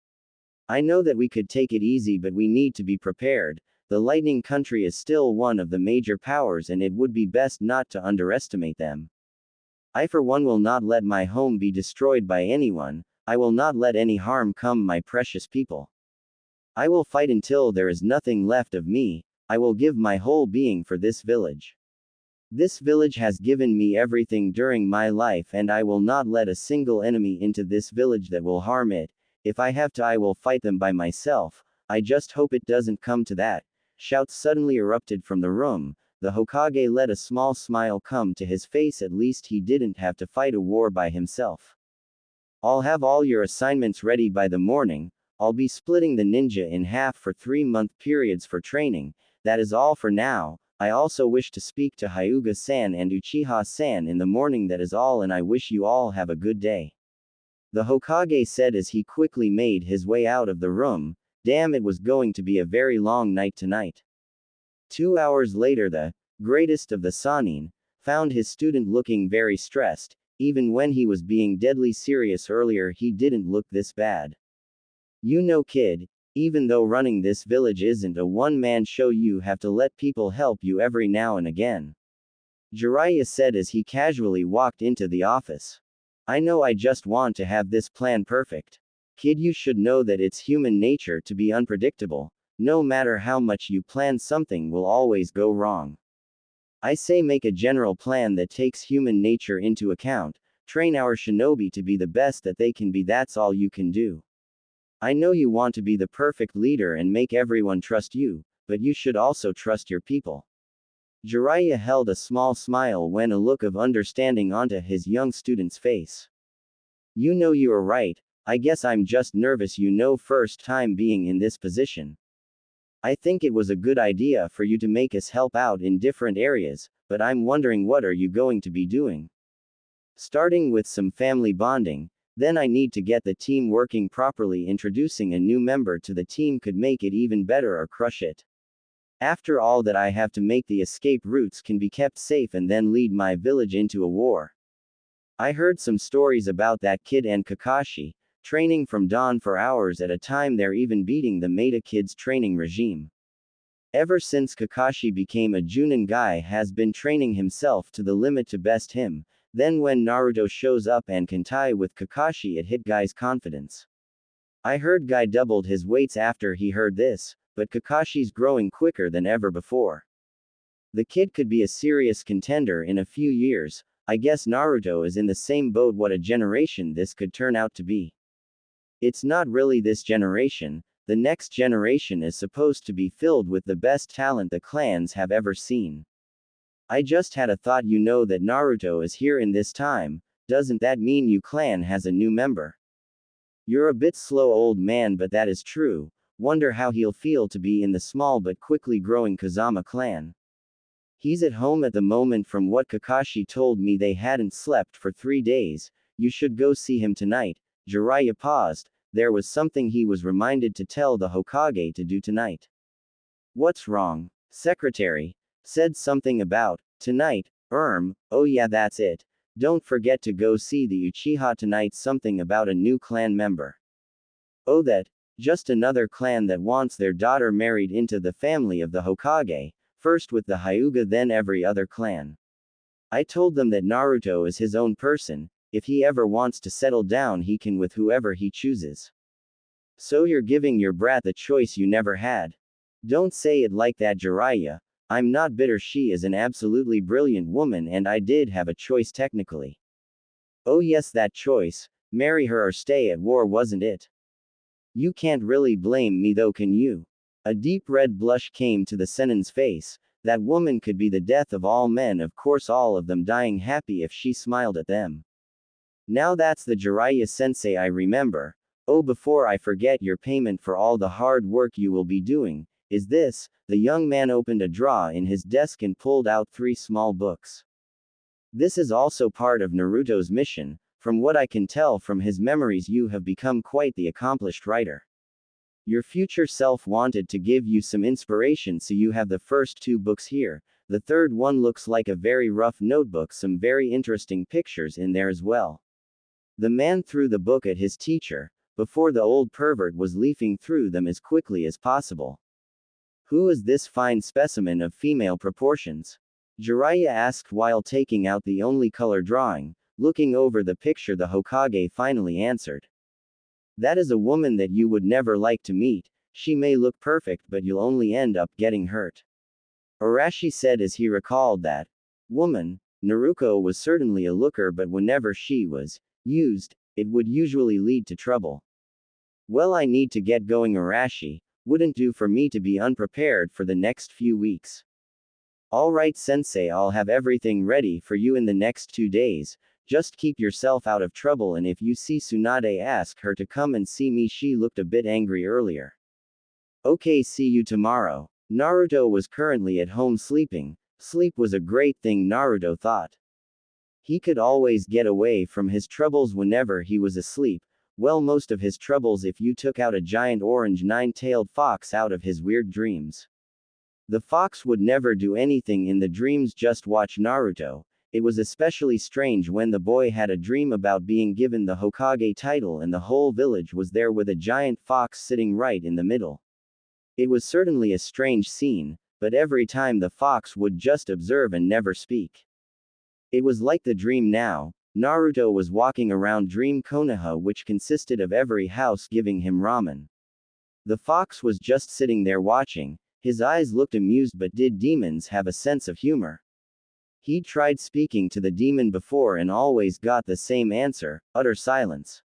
I know that we could take it easy, but we need to be prepared. The Lightning Country is still one of the major powers, and it would be best not to underestimate them. I for one will not let my home be destroyed by anyone. I will not let any harm come my precious people. I will fight until there is nothing left of me. I will give my whole being for this village. This village has given me everything during my life, and I will not let a single enemy into this village that will harm it. If I have to, I will fight them by myself. I just hope it doesn't come to that. Shouts suddenly erupted from the room. The Hokage let a small smile come to his face. At least he didn't have to fight a war by himself. I'll have all your assignments ready by the morning. I'll be splitting the ninja in half for 3-month periods for training. That is all for now. I also wish to speak to Hyuga-san and Uchiha-san in the morning. That is all, and I wish you all have a good day. The Hokage said as he quickly made his way out of the room. Damn, it was going to be a very long night tonight. 2 hours later, the greatest of the Sannin found his student looking very stressed. Even when he was being deadly serious earlier, he didn't look this bad. You know, kid, even though running this village isn't a one-man show, you have to let people help you every now and again. Jiraiya said as he casually walked into the office. I know, I just want to have this plan perfect. Kid, you should know that it's human nature to be unpredictable. No matter how much you plan, something will always go wrong. I say make a general plan that takes human nature into account. Train our shinobi to be the best that they can be. That's all you can do. I know you want to be the perfect leader and make everyone trust you, but you should also trust your people. Jiraiya held a small smile when a look of understanding onto his young student's face. You know, you are right. I guess I'm just nervous, you know, first time being in this position. I think it was a good idea for you to make us help out in different areas, but I'm wondering, what are you going to be doing? Starting with some family bonding, then I need to get the team working properly. Introducing a new member to the team could make it even better or crush it. After all that, I have to make the escape routes can be kept safe and then lead my village into a war. I heard some stories about that kid and Kakashi, training from dawn for hours at a time. They're even beating the Maida kids' training regime. Ever since Kakashi became a Junin, guy has been training himself to the limit to best him. Then when Naruto shows up and can tie with Kakashi, it hit Guy's confidence. I heard Guy doubled his weights after he heard this, but Kakashi's growing quicker than ever before. The kid could be a serious contender in a few years. I guess Naruto is in the same boat. What a generation this could turn out to be. It's not really this generation. The next generation is supposed to be filled with the best talent the clans have ever seen. I just had a thought. You know that Naruto is here in this time. Doesn't that mean your clan has a new member? You're a bit slow, old man, but that is true. Wonder how he'll feel to be in the small but quickly growing Kazama clan. He's at home at the moment. From what Kakashi told me, they hadn't slept for 3 days. You should go see him tonight. Jiraiya paused. There was something he was reminded to tell the Hokage to do tonight. What's wrong? Secretary said something about tonight. Oh yeah, that's it. Don't forget to go see the Uchiha tonight. Something about a new clan member. Oh, that. Just another clan that wants their daughter married into the family of the Hokage, first with the Hyuga, then every other clan. I told them that Naruto is his own person. If he ever wants to settle down, he can with whoever he chooses. So you're giving your brat the choice you never had. Don't say it like that, Jiraiya. I'm not bitter. She is an absolutely brilliant woman, and I did have a choice technically. Oh yes, that choice. Marry her or stay at war, wasn't it? You can't really blame me though, can you? A deep red blush came to the Senin's face. That woman could be the death of all men, of course all of them dying happy if she smiled at them. Now that's the Jiraiya-sensei I remember. Oh, before I forget, your payment for all the hard work you will be doing is this. The young man opened a drawer in his desk and pulled out 3 small books. This is also part of Naruto's mission. From what I can tell from his memories, you have become quite the accomplished writer. Your future self wanted to give you some inspiration, so you have the first 2 books here. The third one looks like a very rough notebook, some very interesting pictures in there as well. The man threw the book at his teacher, before the old pervert was leafing through them as quickly as possible. Who is this fine specimen of female proportions? Jiraiya asked while taking out the only color drawing. Looking over the picture, the Hokage finally answered. That is a woman that you would never like to meet. She may look perfect, but you'll only end up getting hurt. Arashi said as he recalled that woman. Naruto was certainly a looker, but whenever she was used, it would usually lead to trouble. Well, I need to get going, Arashi. Wouldn't do for me to be unprepared for the next few weeks. Alright, sensei, I'll have everything ready for you in the next 2 days. Just keep yourself out of trouble, and if you see Tsunade, ask her to come and see me. She looked a bit angry earlier. Okay, see you tomorrow. Naruto was currently at home sleeping. Sleep was a great thing, Naruto thought. He could always get away from his troubles whenever he was asleep. Well, most of his troubles if you took out a giant orange 9-tailed fox out of his weird dreams. The fox would never do anything in the dreams, just watch Naruto. It was especially strange when the boy had a dream about being given the Hokage title and the whole village was there with a giant fox sitting right in the middle. It was certainly a strange scene, but every time the fox would just observe and never speak. It was like the dream now. Naruto was walking around Dream Konoha, which consisted of every house giving him ramen. The fox was just sitting there watching. His eyes looked amused, but did demons have a sense of humor? He'd tried speaking to the demon before and always got the same answer, utter silence.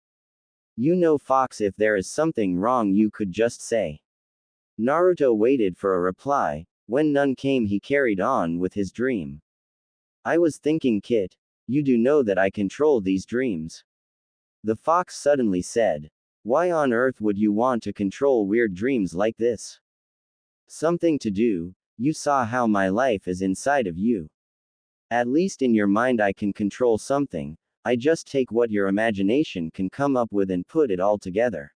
You know, fox, if there is something wrong you could just say. Naruto waited for a reply. When none came, he carried on with his dream. I was thinking, Kit, you do know that I control these dreams. The fox suddenly said. Why on earth would you want to control weird dreams like this? Something to do. You saw how my life is inside of you. At least in your mind I can control something. I just take what your imagination can come up with and put it all together.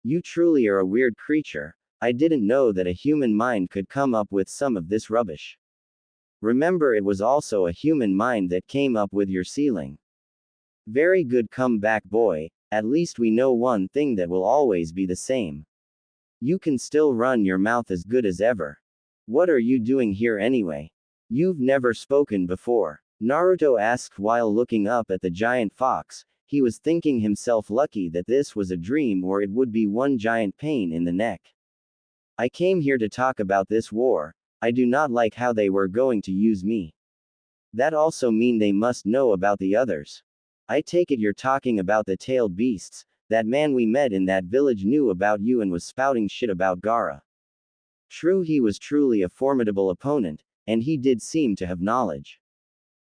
You truly are a weird creature. I didn't know that a human mind could come up with some of this rubbish. Remember, it was also a human mind that came up with your ceiling. Very good comeback, boy. At least we know one thing that will always be the same. You can still run your mouth as good as ever. What are you doing here anyway? You've never spoken before. Naruto asked while looking up at the giant fox. He was thinking himself lucky that this was a dream, or it would be one giant pain in the neck. I came here to talk about this war. I do not like how they were going to use me. That also mean they must know about the others. I take it you're talking about the tailed beasts. That man we met in that village knew about you and was spouting shit about Gaara. True, he was truly a formidable opponent, and he did seem to have knowledge.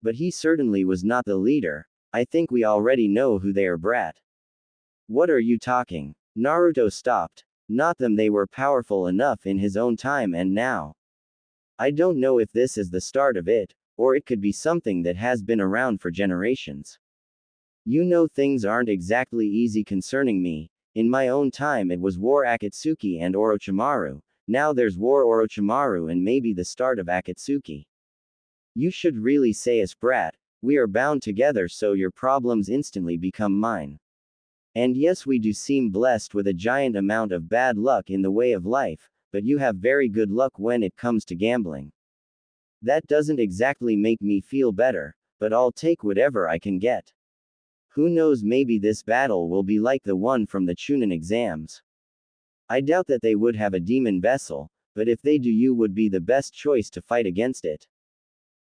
But he certainly was not the leader. I think we already know who they are, brat. What are you talking? Naruto stopped. Not them, they were powerful enough in his own time, and now. I don't know if this is the start of it, or it could be something that has been around for generations. You know, things aren't exactly easy concerning me. In my own time it was War Akatsuki and Orochimaru. Now there's War Orochimaru and maybe the start of Akatsuki. You should really say us, brat. We are bound together, so your problems instantly become mine. And yes, we do seem blessed with a giant amount of bad luck in the way of life, but you have very good luck when it comes to gambling. That doesn't exactly make me feel better, but I'll take whatever I can get. Who knows, maybe this battle will be like the one from the Chunin exams. I doubt that they would have a demon vessel, but if they do, you would be the best choice to fight against it.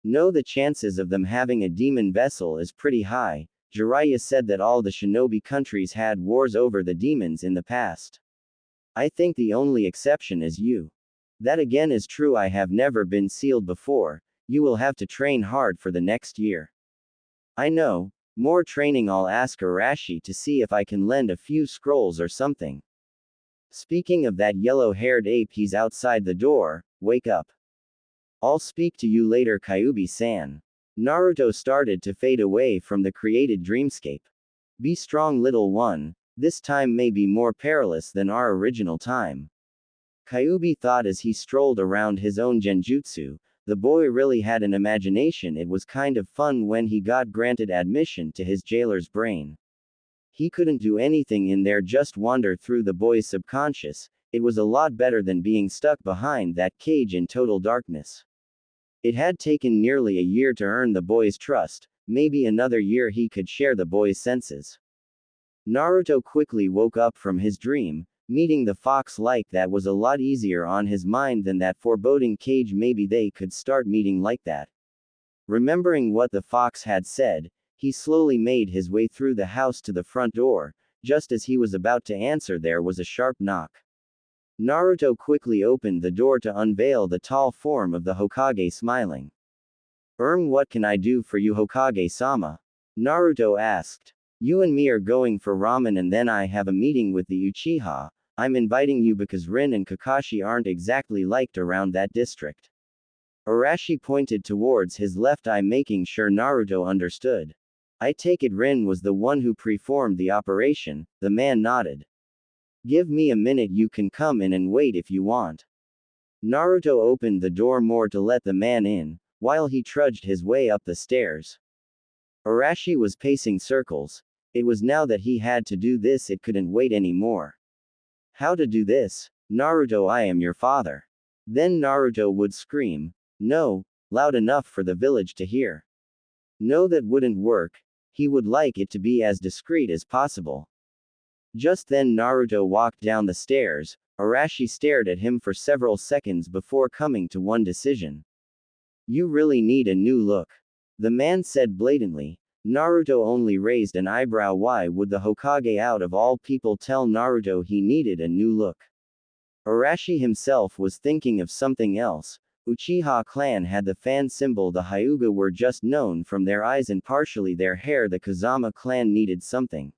No, the chances of them having a demon vessel is pretty high. Jiraiya said that all the shinobi countries had wars over the demons in the past. I think the only exception is you. That again is true. I have never been sealed before. You will have to train hard for the next year. I know. More training, I'll ask Arashi to see if I can lend a few scrolls or something. Speaking of that yellow-haired ape, he's outside the door, wake up. I'll speak to you later, Kyuubi-san. Naruto started to fade away from the created dreamscape. Be strong, little one, this time may be more perilous than our original time. Kyuubi thought as he strolled around his own genjutsu. The boy really had an imagination. It was kind of fun when he got granted admission to his jailer's brain. He couldn't do anything in there, just wander through the boy's subconscious. It was a lot better than being stuck behind that cage in total darkness. It had taken nearly a year to earn the boy's trust, maybe another year he could share the boy's senses. Naruto quickly woke up from his dream. Meeting the fox like that was a lot easier on his mind than that foreboding cage. Maybe they could start meeting like that. Remembering what the fox had said, he slowly made his way through the house to the front door. Just as he was about to answer, there was a sharp knock. Naruto quickly opened the door to unveil the tall form of the Hokage smiling. What can I do for you, Hokage-sama? Naruto asked. You and me are going for ramen and then I have a meeting with the Uchiha. I'm inviting you because Rin and Kakashi aren't exactly liked around that district. Arashi pointed towards his left eye, making sure Naruto understood. I take it Rin was the one who performed the operation. The man nodded. Give me a minute, you can come in and wait if you want. Naruto opened the door more to let the man in, while he trudged his way up the stairs. Arashi was pacing circles. It was now that he had to do this, it couldn't wait anymore. How to do this? Naruto, I am your father. Then Naruto would scream. No, loud enough for the village to hear. No, that wouldn't work. He would like it to be as discreet as possible. Just then Naruto walked down the stairs. Arashi stared at him for several seconds before coming to one decision. You really need a new look. The man said blatantly. Naruto only raised an eyebrow. Why would the Hokage out of all people tell Naruto he needed a new look? Arashi himself was thinking of something else. Uchiha clan had the fan symbol. The Hyuga were just known from their eyes and partially their hair. The Kazama clan needed something.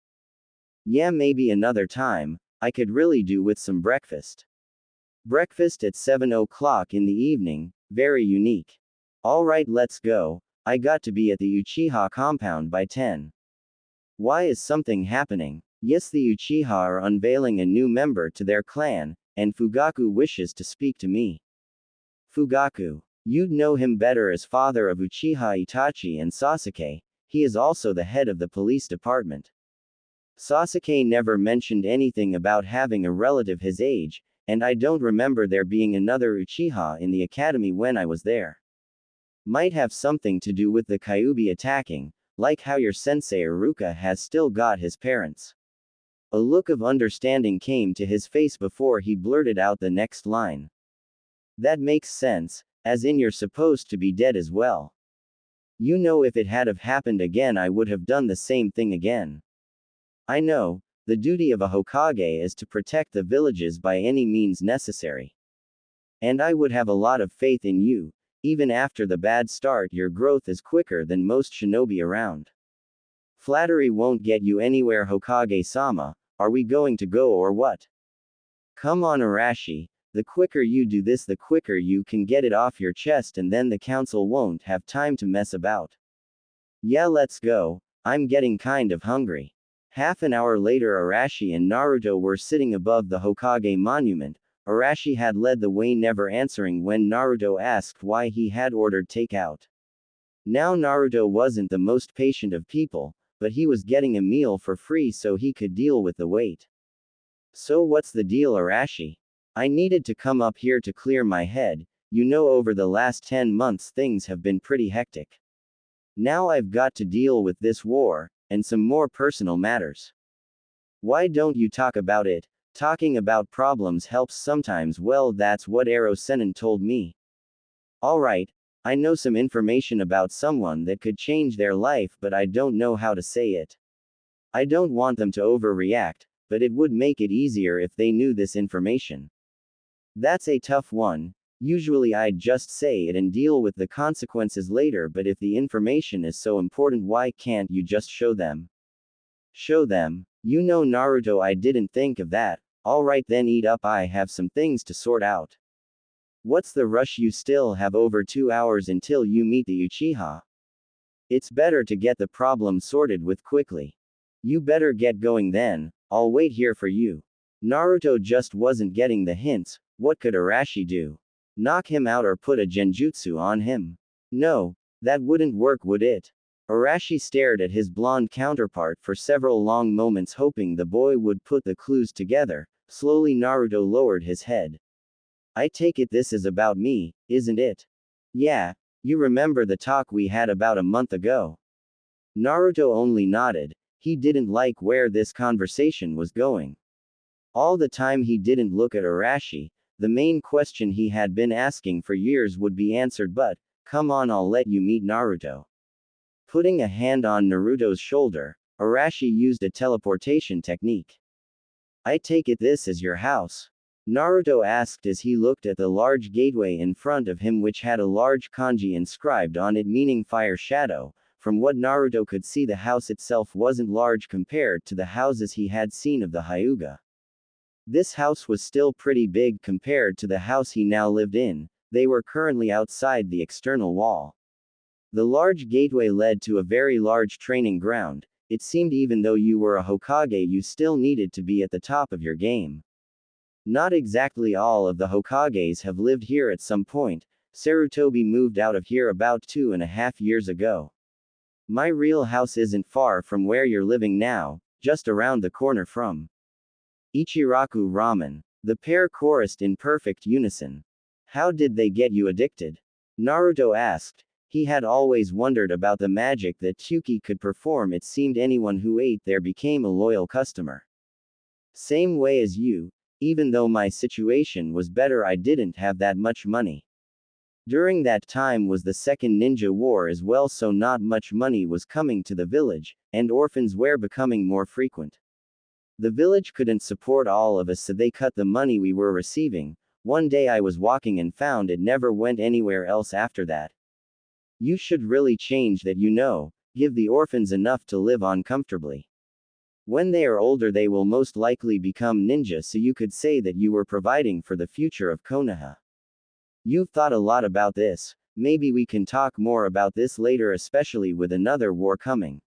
Yeah, maybe another time. I could really do with some breakfast. Breakfast at 7 o'clock in the evening, very unique. Alright, let's go. I got to be at the Uchiha compound by 10. Why is something happening? Yes, the Uchiha are unveiling a new member to their clan, and Fugaku wishes to speak to me. Fugaku. You'd know him better as father of Uchiha Itachi and Sasuke. He is also the head of the police department. Sasuke never mentioned anything about having a relative his age, and I don't remember there being another Uchiha in the academy when I was there. Might have something to do with the Kyuubi attacking, like how your sensei Iruka has still got his parents. A look of understanding came to his face before he blurted out the next line. That makes sense, as in you're supposed to be dead as well. You know, if it had have happened again I would have done the same thing again. I know, the duty of a Hokage is to protect the villages by any means necessary. And I would have a lot of faith in you. Even after the bad start, your growth is quicker than most shinobi around. Flattery won't get you anywhere, Hokage-sama. Are we going to go or what? Come on, Arashi. The quicker you do this, the quicker you can get it off your chest, and then the council won't have time to mess about. Yeah, let's go. I'm getting kind of hungry. Half an hour later, Arashi and Naruto were sitting above the Hokage monument. Arashi had led the way, never answering when Naruto asked why he had ordered takeout. Now Naruto wasn't the most patient of people, but he was getting a meal for free so he could deal with the wait. So what's the deal, Arashi? I needed to come up here to clear my head. You know, over the last 10 months things have been pretty hectic. Now I've got to deal with this war, and some more personal matters. Why don't you talk about it? Talking about problems helps sometimes. Well, that's what Ero Sennin told me. Alright, I know some information about someone that could change their life, but I don't know how to say it. I don't want them to overreact, but it would make it easier if they knew this information. That's a tough one. Usually I'd just say it and deal with the consequences later, but if the information is so important, why can't you just show them? Show them. You know, Naruto, I didn't think of that. Alright then, eat up, I have some things to sort out. What's the rush? You still have over 2 hours until you meet the Uchiha. It's better to get the problem sorted with quickly. You better get going then, I'll wait here for you. Naruto just wasn't getting the hints. What could Arashi do? Knock him out or put a genjutsu on him? No, that wouldn't work, would it? Arashi stared at his blonde counterpart for several long moments, hoping the boy would put the clues together. Slowly Naruto lowered his head. I take it this is about me, isn't it? Yeah, you remember the talk we had about a month ago? Naruto only nodded. He didn't like where this conversation was going. All the time he didn't look at Arashi. The main question he had been asking for years would be answered, but, come on, I'll let you meet Naruto. Putting a hand on Naruto's shoulder, Arashi used a teleportation technique. I take it this is your house? Naruto asked as he looked at the large gateway in front of him, which had a large kanji inscribed on it meaning fire shadow. From what Naruto could see, the house itself wasn't large compared to the houses he had seen of the Hyuga. This house was still pretty big compared to the house he now lived in. They were currently outside the external wall. The large gateway led to a very large training ground. It seemed even though you were a Hokage, you still needed to be at the top of your game. Not exactly all of the Hokages have lived here at some point. Sarutobi moved out of here about 2.5 years ago. My real house isn't far from where you're living now, just around the corner from. Ichiraku Ramen. The pair chorused in perfect unison. How did they get you addicted? Naruto asked. He had always wondered about the magic that Tsuki could perform. It seemed anyone who ate there became a loyal customer. Same way as you. Even though my situation was better, I didn't have that much money. During that time was the Second Ninja War as well, so not much money was coming to the village, and orphans were becoming more frequent. The village couldn't support all of us, so they cut the money we were receiving. One day I was walking and found it never went anywhere else after that. You should really change that, you know, give the orphans enough to live on comfortably. When they are older they will most likely become ninja, so you could say that you were providing for the future of Konoha. You've thought a lot about this. Maybe we can talk more about this later, especially with another war coming.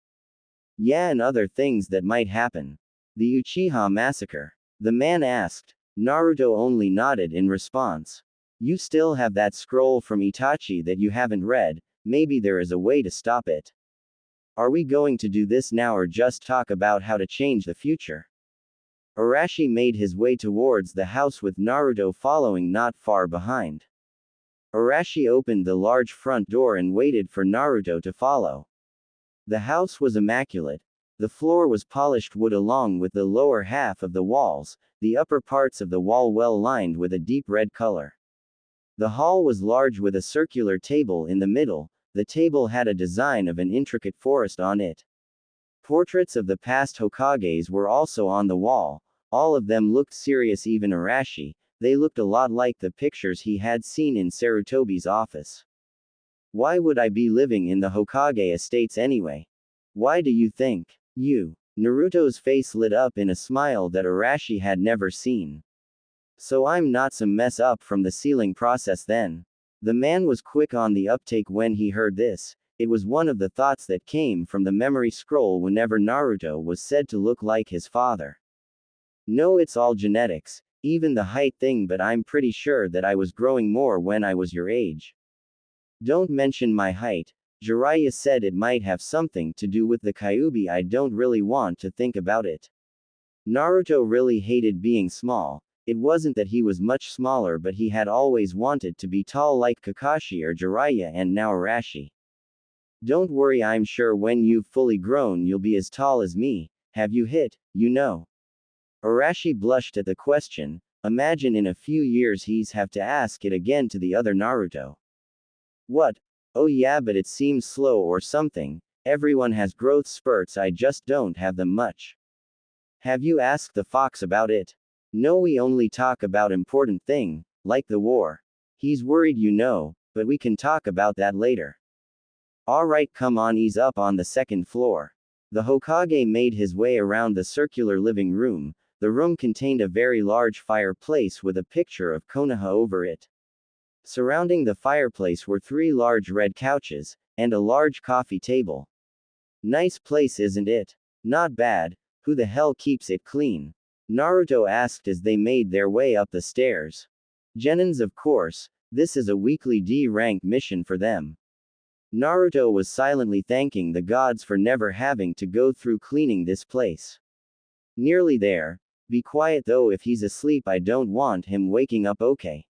Yeah, and other things that might happen. The Uchiha massacre. The man asked. Naruto only nodded in response. You still have that scroll from Itachi that you haven't read. Maybe there is a way to stop it. Are we going to do this now or just talk about how to change the future? Arashi made his way towards the house with Naruto following not far behind. Arashi opened the large front door and waited for Naruto to follow. The house was immaculate. The floor was polished wood along with the lower half of the walls, the upper parts of the wall well lined with a deep red color. The hall was large with a circular table in the middle. The table had a design of an intricate forest on it. Portraits of the past Hokages were also on the wall. All of them looked serious, even Arashi. They looked a lot like the pictures he had seen in Sarutobi's office. Why would I be living in the Hokage estates anyway? Why do you think? Naruto's face lit up in a smile that Arashi had never seen. So I'm not some mess up from the sealing process then? The man was quick on the uptake when he heard this. It was one of the thoughts that came from the memory scroll whenever Naruto was said to look like his father. No, it's all genetics, even the height thing, but I'm pretty sure that I was growing more when I was your age. Don't mention my height. Jiraiya said it might have something to do with the Kyuubi. I don't really want to think about it. Naruto really hated being small. It wasn't that he was much smaller, but he had always wanted to be tall like Kakashi or Jiraiya and now Arashi. Don't worry, I'm sure when you've fully grown you'll be as tall as me. Have you hit, you know? Arashi blushed at the question. Imagine in a few years he's have to ask it again to the other Naruto. What? Oh yeah, but it seems slow or something. Everyone has growth spurts, I just don't have them much. Have you asked the fox about it? No, we only talk about important thing, like the war. He's worried, you know, but we can talk about that later. Alright, come on, ease up on the second floor. The Hokage made his way around the circular living room. The room contained a very large fireplace with a picture of Konoha over it. Surrounding the fireplace were 3 large red couches, and a large coffee table. Nice place, isn't it? Not bad. Who the hell keeps it clean? Naruto asked as they made their way up the stairs. Genins, of course. This is a weekly D-rank mission for them. Naruto was silently thanking the gods for never having to go through cleaning this place. Nearly there. Be quiet though, if he's asleep I don't want him waking up, okay?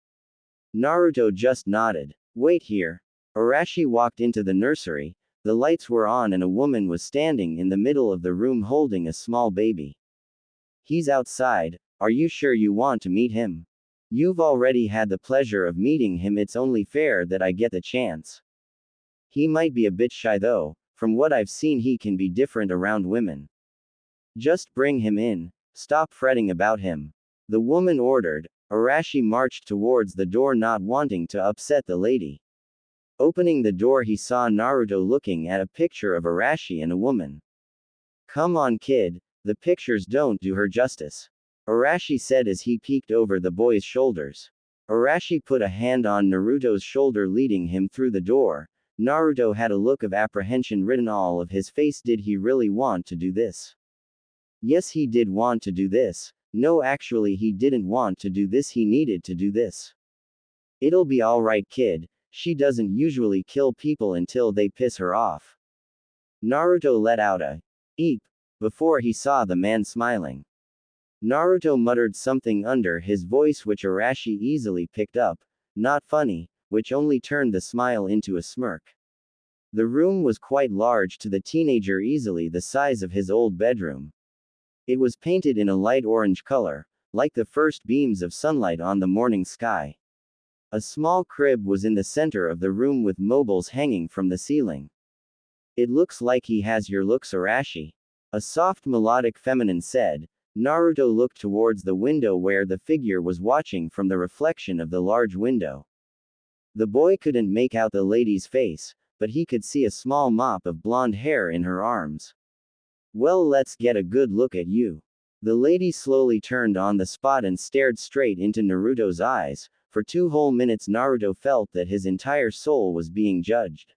Naruto just nodded. Wait here. Arashi walked into the nursery. The lights were on and a woman was standing in the middle of the room holding a small baby. He's outside. Are you sure you want to meet him? You've already had the pleasure of meeting him, it's only fair that I get the chance. He might be a bit shy though. From what I've seen he can be different around women. Just bring him in. Stop fretting about him. The woman ordered. Arashi marched towards the door, not wanting to upset the lady. Opening the door, he saw Naruto looking at a picture of Arashi and a woman. Come on, kid, the pictures don't do her justice. Arashi said as he peeked over the boy's shoulders. Arashi put a hand on Naruto's shoulder, leading him through the door. Naruto had a look of apprehension written all of his face. Did he really want to do this? Yes, he did want to do this. No, actually, he didn't want to do this, he needed to do this. It'll be alright, kid. She doesn't usually kill people until they piss her off. Naruto let out a eep before he saw the man smiling. Naruto muttered something under his voice which Arashi easily picked up. Not funny, which only turned the smile into a smirk. The room was quite large to the teenager, easily the size of his old bedroom. It was painted in a light orange color, like the first beams of sunlight on the morning sky. A small crib was in the center of the room with mobiles hanging from the ceiling. It looks like he has your looks, Arashi. A soft melodic feminine said. Naruto looked towards the window where the figure was watching from the reflection of the large window. The boy couldn't make out the lady's face, but he could see a small mop of blonde hair in her arms. Well, let's get a good look at you. The lady slowly turned on the spot and stared straight into Naruto's eyes. For 2 whole minutes Naruto felt that his entire soul was being judged.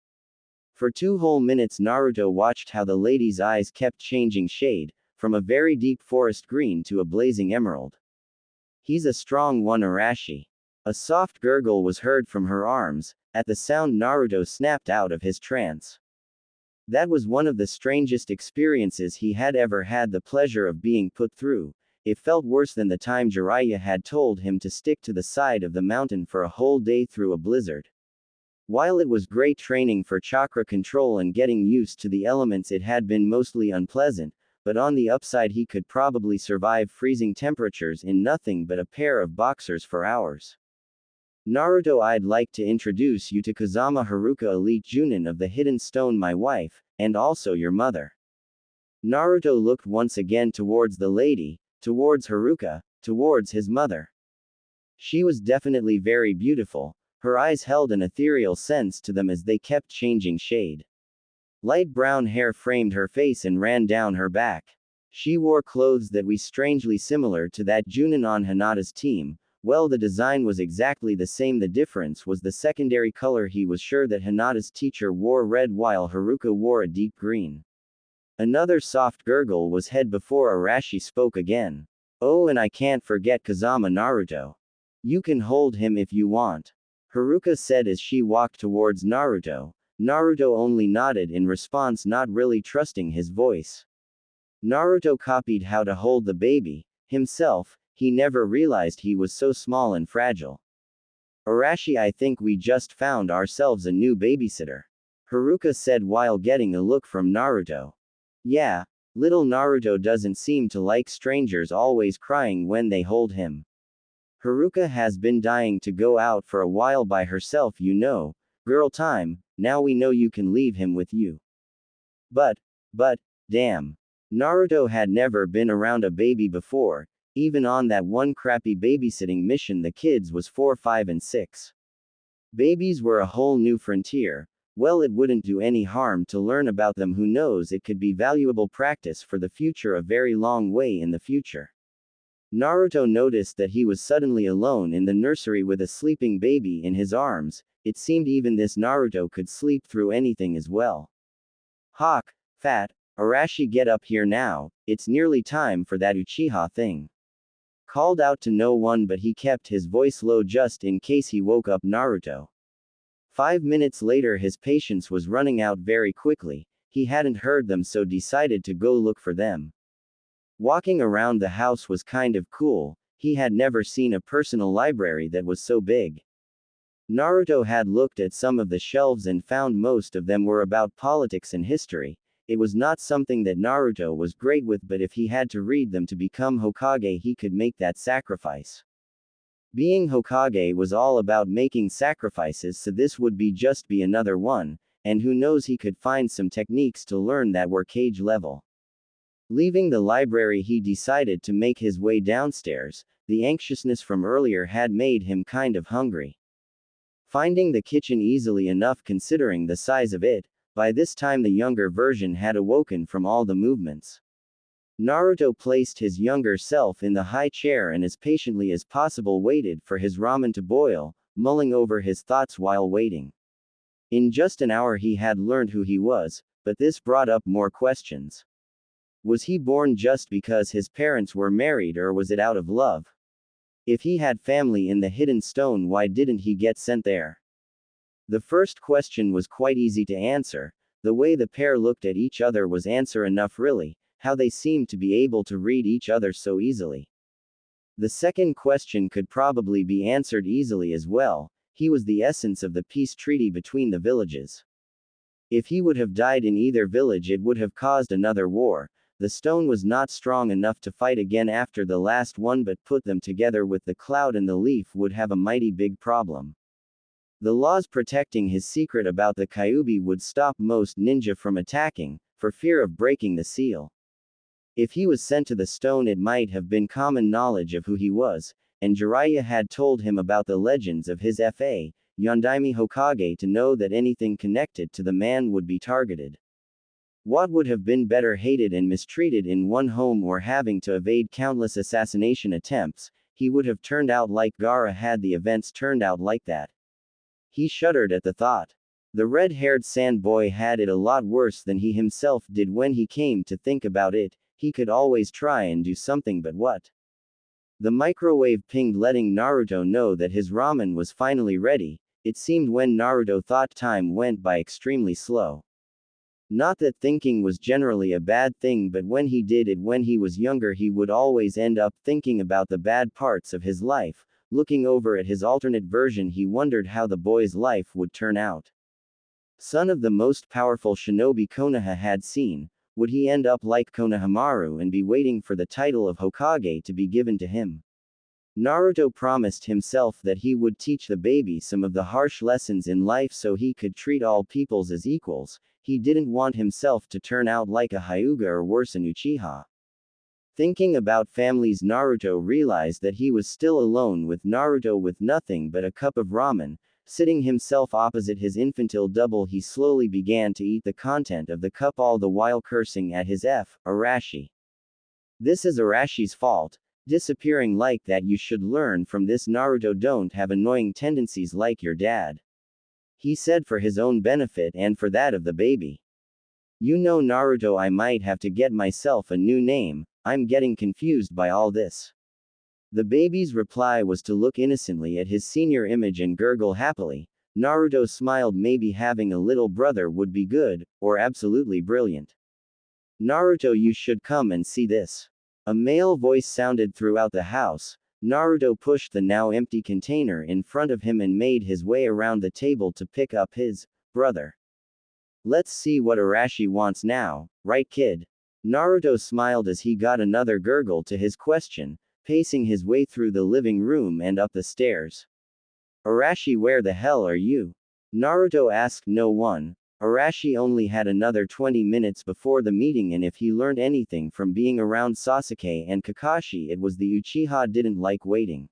For 2 whole minutes Naruto watched how the lady's eyes kept changing shade, from a very deep forest green to a blazing emerald. He's a strong one, Arashi. A soft gurgle was heard from her arms. At the sound Naruto snapped out of his trance. That was one of the strangest experiences he had ever had the pleasure of being put through. It felt worse than the time Jiraiya had told him to stick to the side of the mountain for a whole day through a blizzard. While it was great training for chakra control and getting used to the elements, it had been mostly unpleasant, but on the upside he could probably survive freezing temperatures in nothing but a pair of boxers for hours. Naruto, I'd like to introduce you to Kazama Haruka, elite Junin of the Hidden Stone, my wife, and also your mother. Naruto looked once again towards the lady, towards Haruka, towards his mother. She was definitely very beautiful. Her eyes held an ethereal sense to them as they kept changing shade. Light brown hair framed her face and ran down her back. She wore clothes that were strangely similar to that Junin on Hinata's team. Well, the design was exactly the same, the difference was the secondary color. He was sure that Hinata's teacher wore red while Haruka wore a deep green. Another soft gurgle was heard before Arashi spoke again. Oh, and I can't forget Kazama, Naruto. You can hold him if you want. Haruka said as she walked towards Naruto. Naruto only nodded in response, not really trusting his voice. Naruto copied how to hold the baby himself. He never realized he was so small and fragile. Arashi, I think we just found ourselves a new babysitter. Haruka said while getting a look from Naruto. Yeah, little Naruto doesn't seem to like strangers always crying when they hold him. Haruka has been dying to go out for a while by herself, you know. Girl time, now we know you can leave him with you. But, damn. Naruto had never been around a baby before. Even on that one crappy babysitting mission, the kids was 4, 5 and 6. Babies were a whole new frontier. Well, it wouldn't do any harm to learn about them. Who knows, it could be valuable practice for the future a very long way in the future. Naruto noticed that he was suddenly alone in the nursery with a sleeping baby in his arms. It seemed even this Naruto could sleep through anything as well. Hawk, Fat, Arashi, get up here now, it's nearly time for that Uchiha thing. Called out to no one, but he kept his voice low just in case he woke up Naruto. 5 minutes later his patience was running out very quickly. He hadn't heard them, so decided to go look for them. Walking around the house was kind of cool. He had never seen a personal library that was so big. Naruto had looked at some of the shelves and found most of them were about politics and history. It was not something that Naruto was great with, but if he had to read them to become Hokage, he could make that sacrifice. Being Hokage was all about making sacrifices, so this would be another one, and who knows, he could find some techniques to learn that were Kage level. Leaving the library, he decided to make his way downstairs. The anxiousness from earlier had made him kind of hungry. Finding the kitchen easily enough considering the size of it, by this time the younger version had awoken from all the movements. Naruto placed his younger self in the high chair and as patiently as possible waited for his ramen to boil, mulling over his thoughts while waiting. In just an hour he had learned who he was, but this brought up more questions. Was he born just because his parents were married, or was it out of love? If he had family in the Hidden Stone, why didn't he get sent there? The first question was quite easy to answer. The way the pair looked at each other was answer enough, really, how they seemed to be able to read each other so easily. The second question could probably be answered easily as well. He was the essence of the peace treaty between the villages. If he would have died in either village, it would have caused another war. The stone was not strong enough to fight again after the last one, but put them together with the cloud and the leaf would have a mighty big problem. The laws protecting his secret about the Kyuubi would stop most ninja from attacking, for fear of breaking the seal. If he was sent to the stone, it might have been common knowledge of who he was, and Jiraiya had told him about the legends of his Fa, Yondaime Hokage, to know that anything connected to the man would be targeted. What would have been better, hated and mistreated in one home or having to evade countless assassination attempts? He would have turned out like Gaara had the events turned out like that. He shuddered at the thought. The red-haired sand boy had it a lot worse than he himself did. When he came to think about it, he could always try and do something, but what? The microwave pinged, letting Naruto know that his ramen was finally ready. It seemed when Naruto thought time went by extremely slow. Not that thinking was generally a bad thing, but when he did it when he was younger, he would always end up thinking about the bad parts of his life. Looking over at his alternate version, he wondered how the boy's life would turn out. Son of the most powerful shinobi Konoha had seen, would he end up like Konohamaru and be waiting for the title of Hokage to be given to him? Naruto promised himself that he would teach the baby some of the harsh lessons in life so he could treat all peoples as equals. He didn't want himself to turn out like a Hyuga or worse, an Uchiha. Thinking about families, Naruto realized that he was still alone with Naruto with nothing but a cup of ramen. Sitting himself opposite his infantile double, he slowly began to eat the content of the cup, all the while cursing at his Arashi. This is Arashi's fault. Disappearing like that. You should learn from this, Naruto. Don't have annoying tendencies like your dad. He said, for his own benefit and for that of the baby. You know, Naruto, I might have to get myself a new name. I'm getting confused by all this. The baby's reply was to look innocently at his senior image and gurgle happily. Naruto smiled. Maybe having a little brother would be good, or absolutely brilliant. Naruto, you should come and see this. A male voice sounded throughout the house. Naruto pushed the now empty container in front of him and made his way around the table to pick up his brother. Let's see what Arashi wants now, right, kid? Naruto smiled as he got another gurgle to his question, pacing his way through the living room and up the stairs. Arashi, where the hell are you? Naruto asked no one. Arashi only had another 20 minutes before the meeting, and if he learned anything from being around Sasuke and Kakashi, it was the Uchiha didn't like waiting.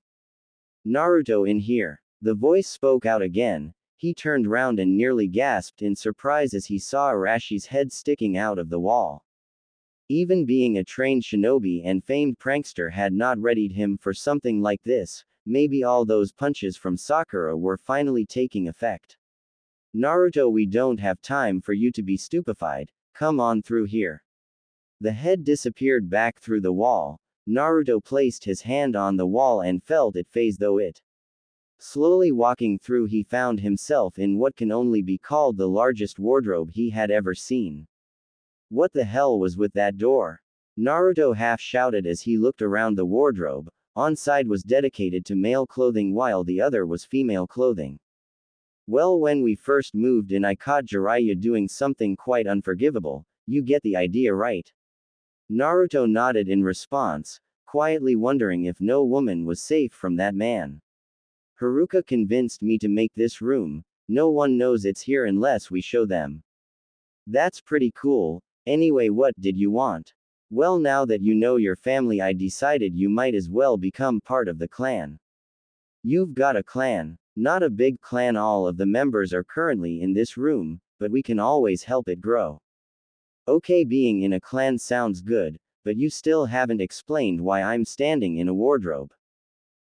Naruto, in here. The voice spoke out again. He turned round and nearly gasped in surprise as he saw Arashi's head sticking out of the wall. Even being a trained shinobi and famed prankster had not readied him for something like this. Maybe all those punches from Sakura were finally taking effect. Naruto, we don't have time for you to be stupefied, come on through here. The head disappeared back through the wall. Naruto placed his hand on the wall and felt it phase though it. Slowly walking through, he found himself in what can only be called the largest wardrobe he had ever seen. What the hell was with that door? Naruto half shouted as he looked around the wardrobe. One side was dedicated to male clothing while the other was female clothing. Well, when we first moved in, I caught Jiraiya doing something quite unforgivable. You get the idea, right? Naruto nodded in response, quietly wondering if no woman was safe from that man. Haruka convinced me to make this room. No one knows it's here unless we show them. That's pretty cool. Anyway, what did you want? Well, now that you know your family, I decided you might as well become part of the clan. You've got a clan. Not a big clan, all of the members are currently in this room, but we can always help it grow. Okay, being in a clan sounds good, but you still haven't explained why I'm standing in a wardrobe.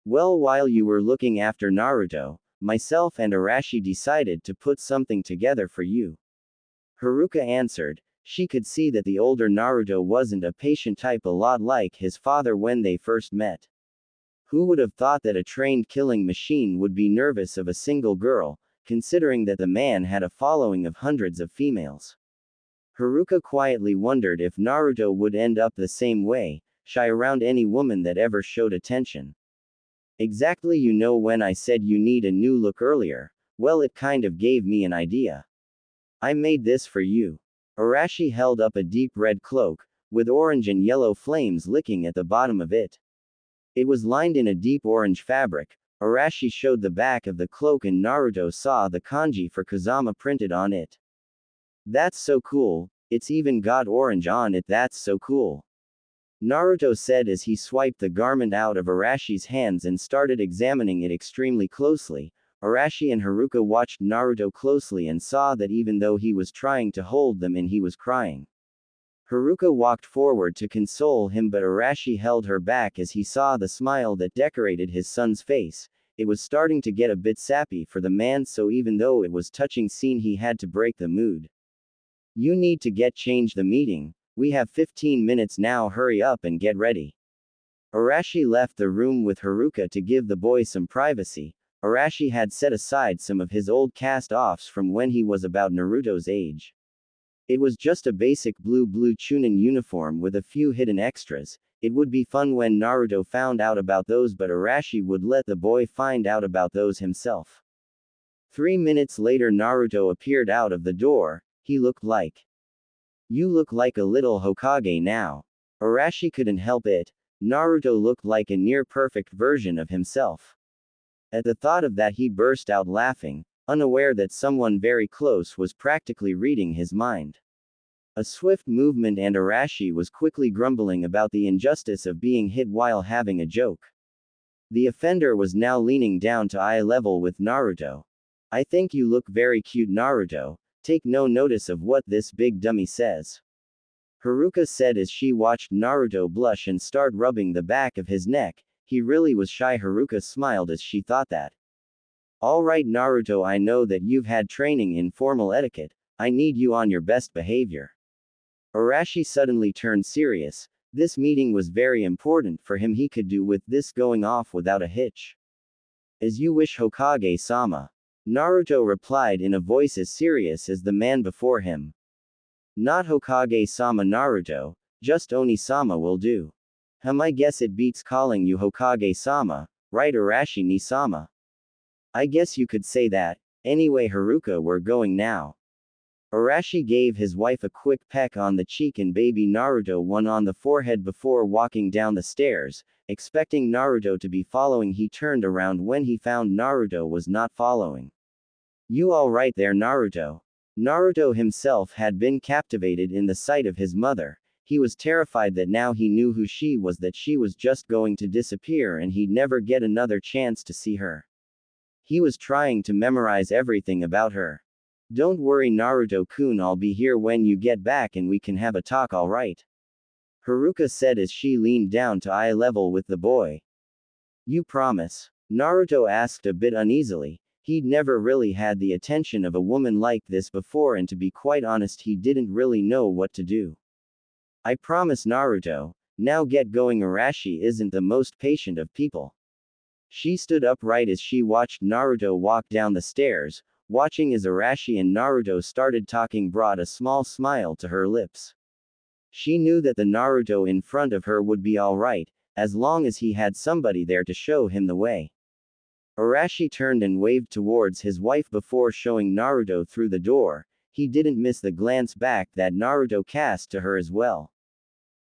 Well, while you were looking after Naruto, myself and Arashi decided to put something together for you. Haruka answered. She could see that the older Naruto wasn't a patient type, a lot like his father when they first met. Who would have thought that a trained killing machine would be nervous of a single girl, considering that the man had a following of hundreds of females? Haruka quietly wondered if Naruto would end up the same way, shy around any woman that ever showed attention. Exactly, you know, when I said you need a new look earlier, well, it kind of gave me an idea. I made this for you. Arashi held up a deep red cloak, with orange and yellow flames licking at the bottom of it. It was lined in a deep orange fabric. Arashi showed the back of the cloak and Naruto saw the kanji for Kazama printed on it. That's so cool, it's even got orange on it, that's so cool. Naruto said as he swiped the garment out of Arashi's hands and started examining it extremely closely. Arashi and Haruka watched Naruto closely and saw that even though he was trying to hold them in, he was crying. Haruka walked forward to console him, but Arashi held her back as he saw the smile that decorated his son's face. It was starting to get a bit sappy for the man, so even though it was touching scene, he had to break the mood. You need to get changed, the meeting. We have 15 minutes now, hurry up and get ready. Arashi left the room with Haruka to give the boy some privacy. Arashi had set aside some of his old cast-offs from when he was about Naruto's age. It was just a basic blue Chunin uniform with a few hidden extras. It would be fun when Naruto found out about those, but Arashi would let the boy find out about those himself. 3 minutes later, Naruto appeared out of the door. He looked like. You look like a little Hokage now. Arashi couldn't help it. Naruto looked like a near-perfect version of himself. At the thought of that, he burst out laughing, unaware that someone very close was practically reading his mind. A swift movement and Arashi was quickly grumbling about the injustice of being hit while having a joke. The offender was now leaning down to eye level with Naruto. I think you look very cute, Naruto. Take no notice of what this big dummy says. Haruka said as she watched Naruto blush and start rubbing the back of his neck. He really was shy. Haruka smiled as she thought that. Alright, Naruto, I know that you've had training in formal etiquette. I need you on your best behavior. Arashi suddenly turned serious. This meeting was very important for him. He could do with this going off without a hitch. As you wish, Hokage-sama. Naruto replied in a voice as serious as the man before him. Not Hokage-sama, Naruto, just Oni-sama will do. I guess it beats calling you Hokage-sama, right, Arashi-ni-sama? I guess you could say that. Anyway, Haruka, we're going now. Arashi gave his wife a quick peck on the cheek and baby Naruto one on the forehead before walking down the stairs. Expecting Naruto to be following, he turned around when he found Naruto was not following. You alright there, Naruto? Naruto himself had been captivated in the sight of his mother. He was terrified that now he knew who she was, that she was just going to disappear and he'd never get another chance to see her. He was trying to memorize everything about her. Don't worry Naruto-kun, I'll be here when you get back and we can have a talk, alright? Haruka said as she leaned down to eye level with the boy. You promise? Naruto asked a bit uneasily. He'd never really had the attention of a woman like this before, and to be quite honest, he didn't really know what to do. I promise Naruto. Now get going. Arashi isn't the most patient of people. She stood upright as she watched Naruto walk down the stairs. Watching as Arashi and Naruto started talking brought a small smile to her lips. She knew that the Naruto in front of her would be alright, as long as he had somebody there to show him the way. Arashi turned and waved towards his wife before showing Naruto through the door. He didn't miss the glance back that Naruto cast to her as well.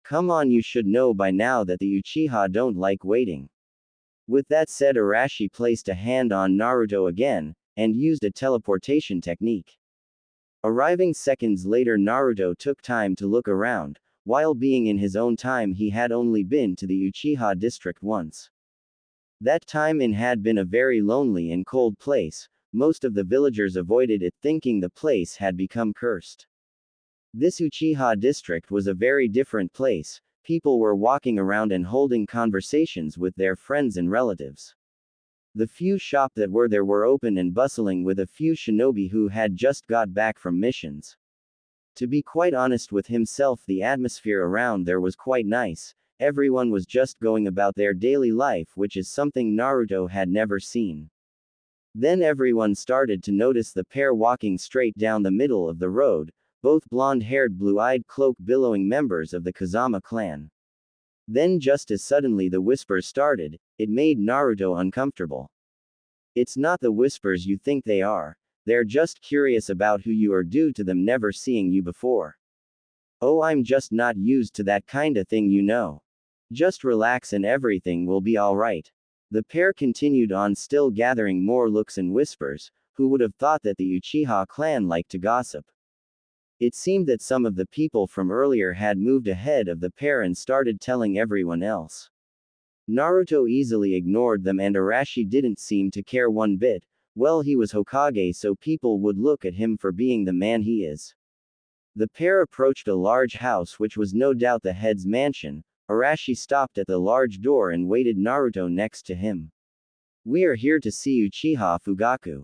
Come on, you should know by now that the Uchiha don't like waiting. With that said, Arashi placed a hand on Naruto again, and used a teleportation technique. Arriving seconds later, Naruto took time to look around. While being in his own time, he had only been to the Uchiha district once. That time in had been a very lonely and cold place. Most of the villagers avoided it, thinking the place had become cursed. This Uchiha district was a very different place. People were walking around and holding conversations with their friends and relatives. The few shops that were there were open and bustling, with a few shinobi who had just got back from missions. To be quite honest with himself, the atmosphere around there was quite nice. Everyone was just going about their daily life, which is something Naruto had never seen. Then everyone started to notice the pair walking straight down the middle of the road, both blonde-haired, blue-eyed, cloak-billowing members of the Kazama clan. Then just as suddenly the whispers started, it made Naruto uncomfortable. It's not the whispers you think they are. They're just curious about who you are due to them never seeing you before. Oh, I'm just not used to that kinda thing, you know. Just relax and everything will be alright. The pair continued on, still gathering more looks and whispers. Who would have thought that the Uchiha clan liked to gossip? It seemed that some of the people from earlier had moved ahead of the pair and started telling everyone else. Naruto easily ignored them, and Arashi didn't seem to care one bit. Well, he was Hokage, so people would look at him for being the man he is. The pair approached a large house, which was no doubt the head's mansion. Arashi stopped at the large door and waited Naruto next to him. We are here to see Uchiha Fugaku.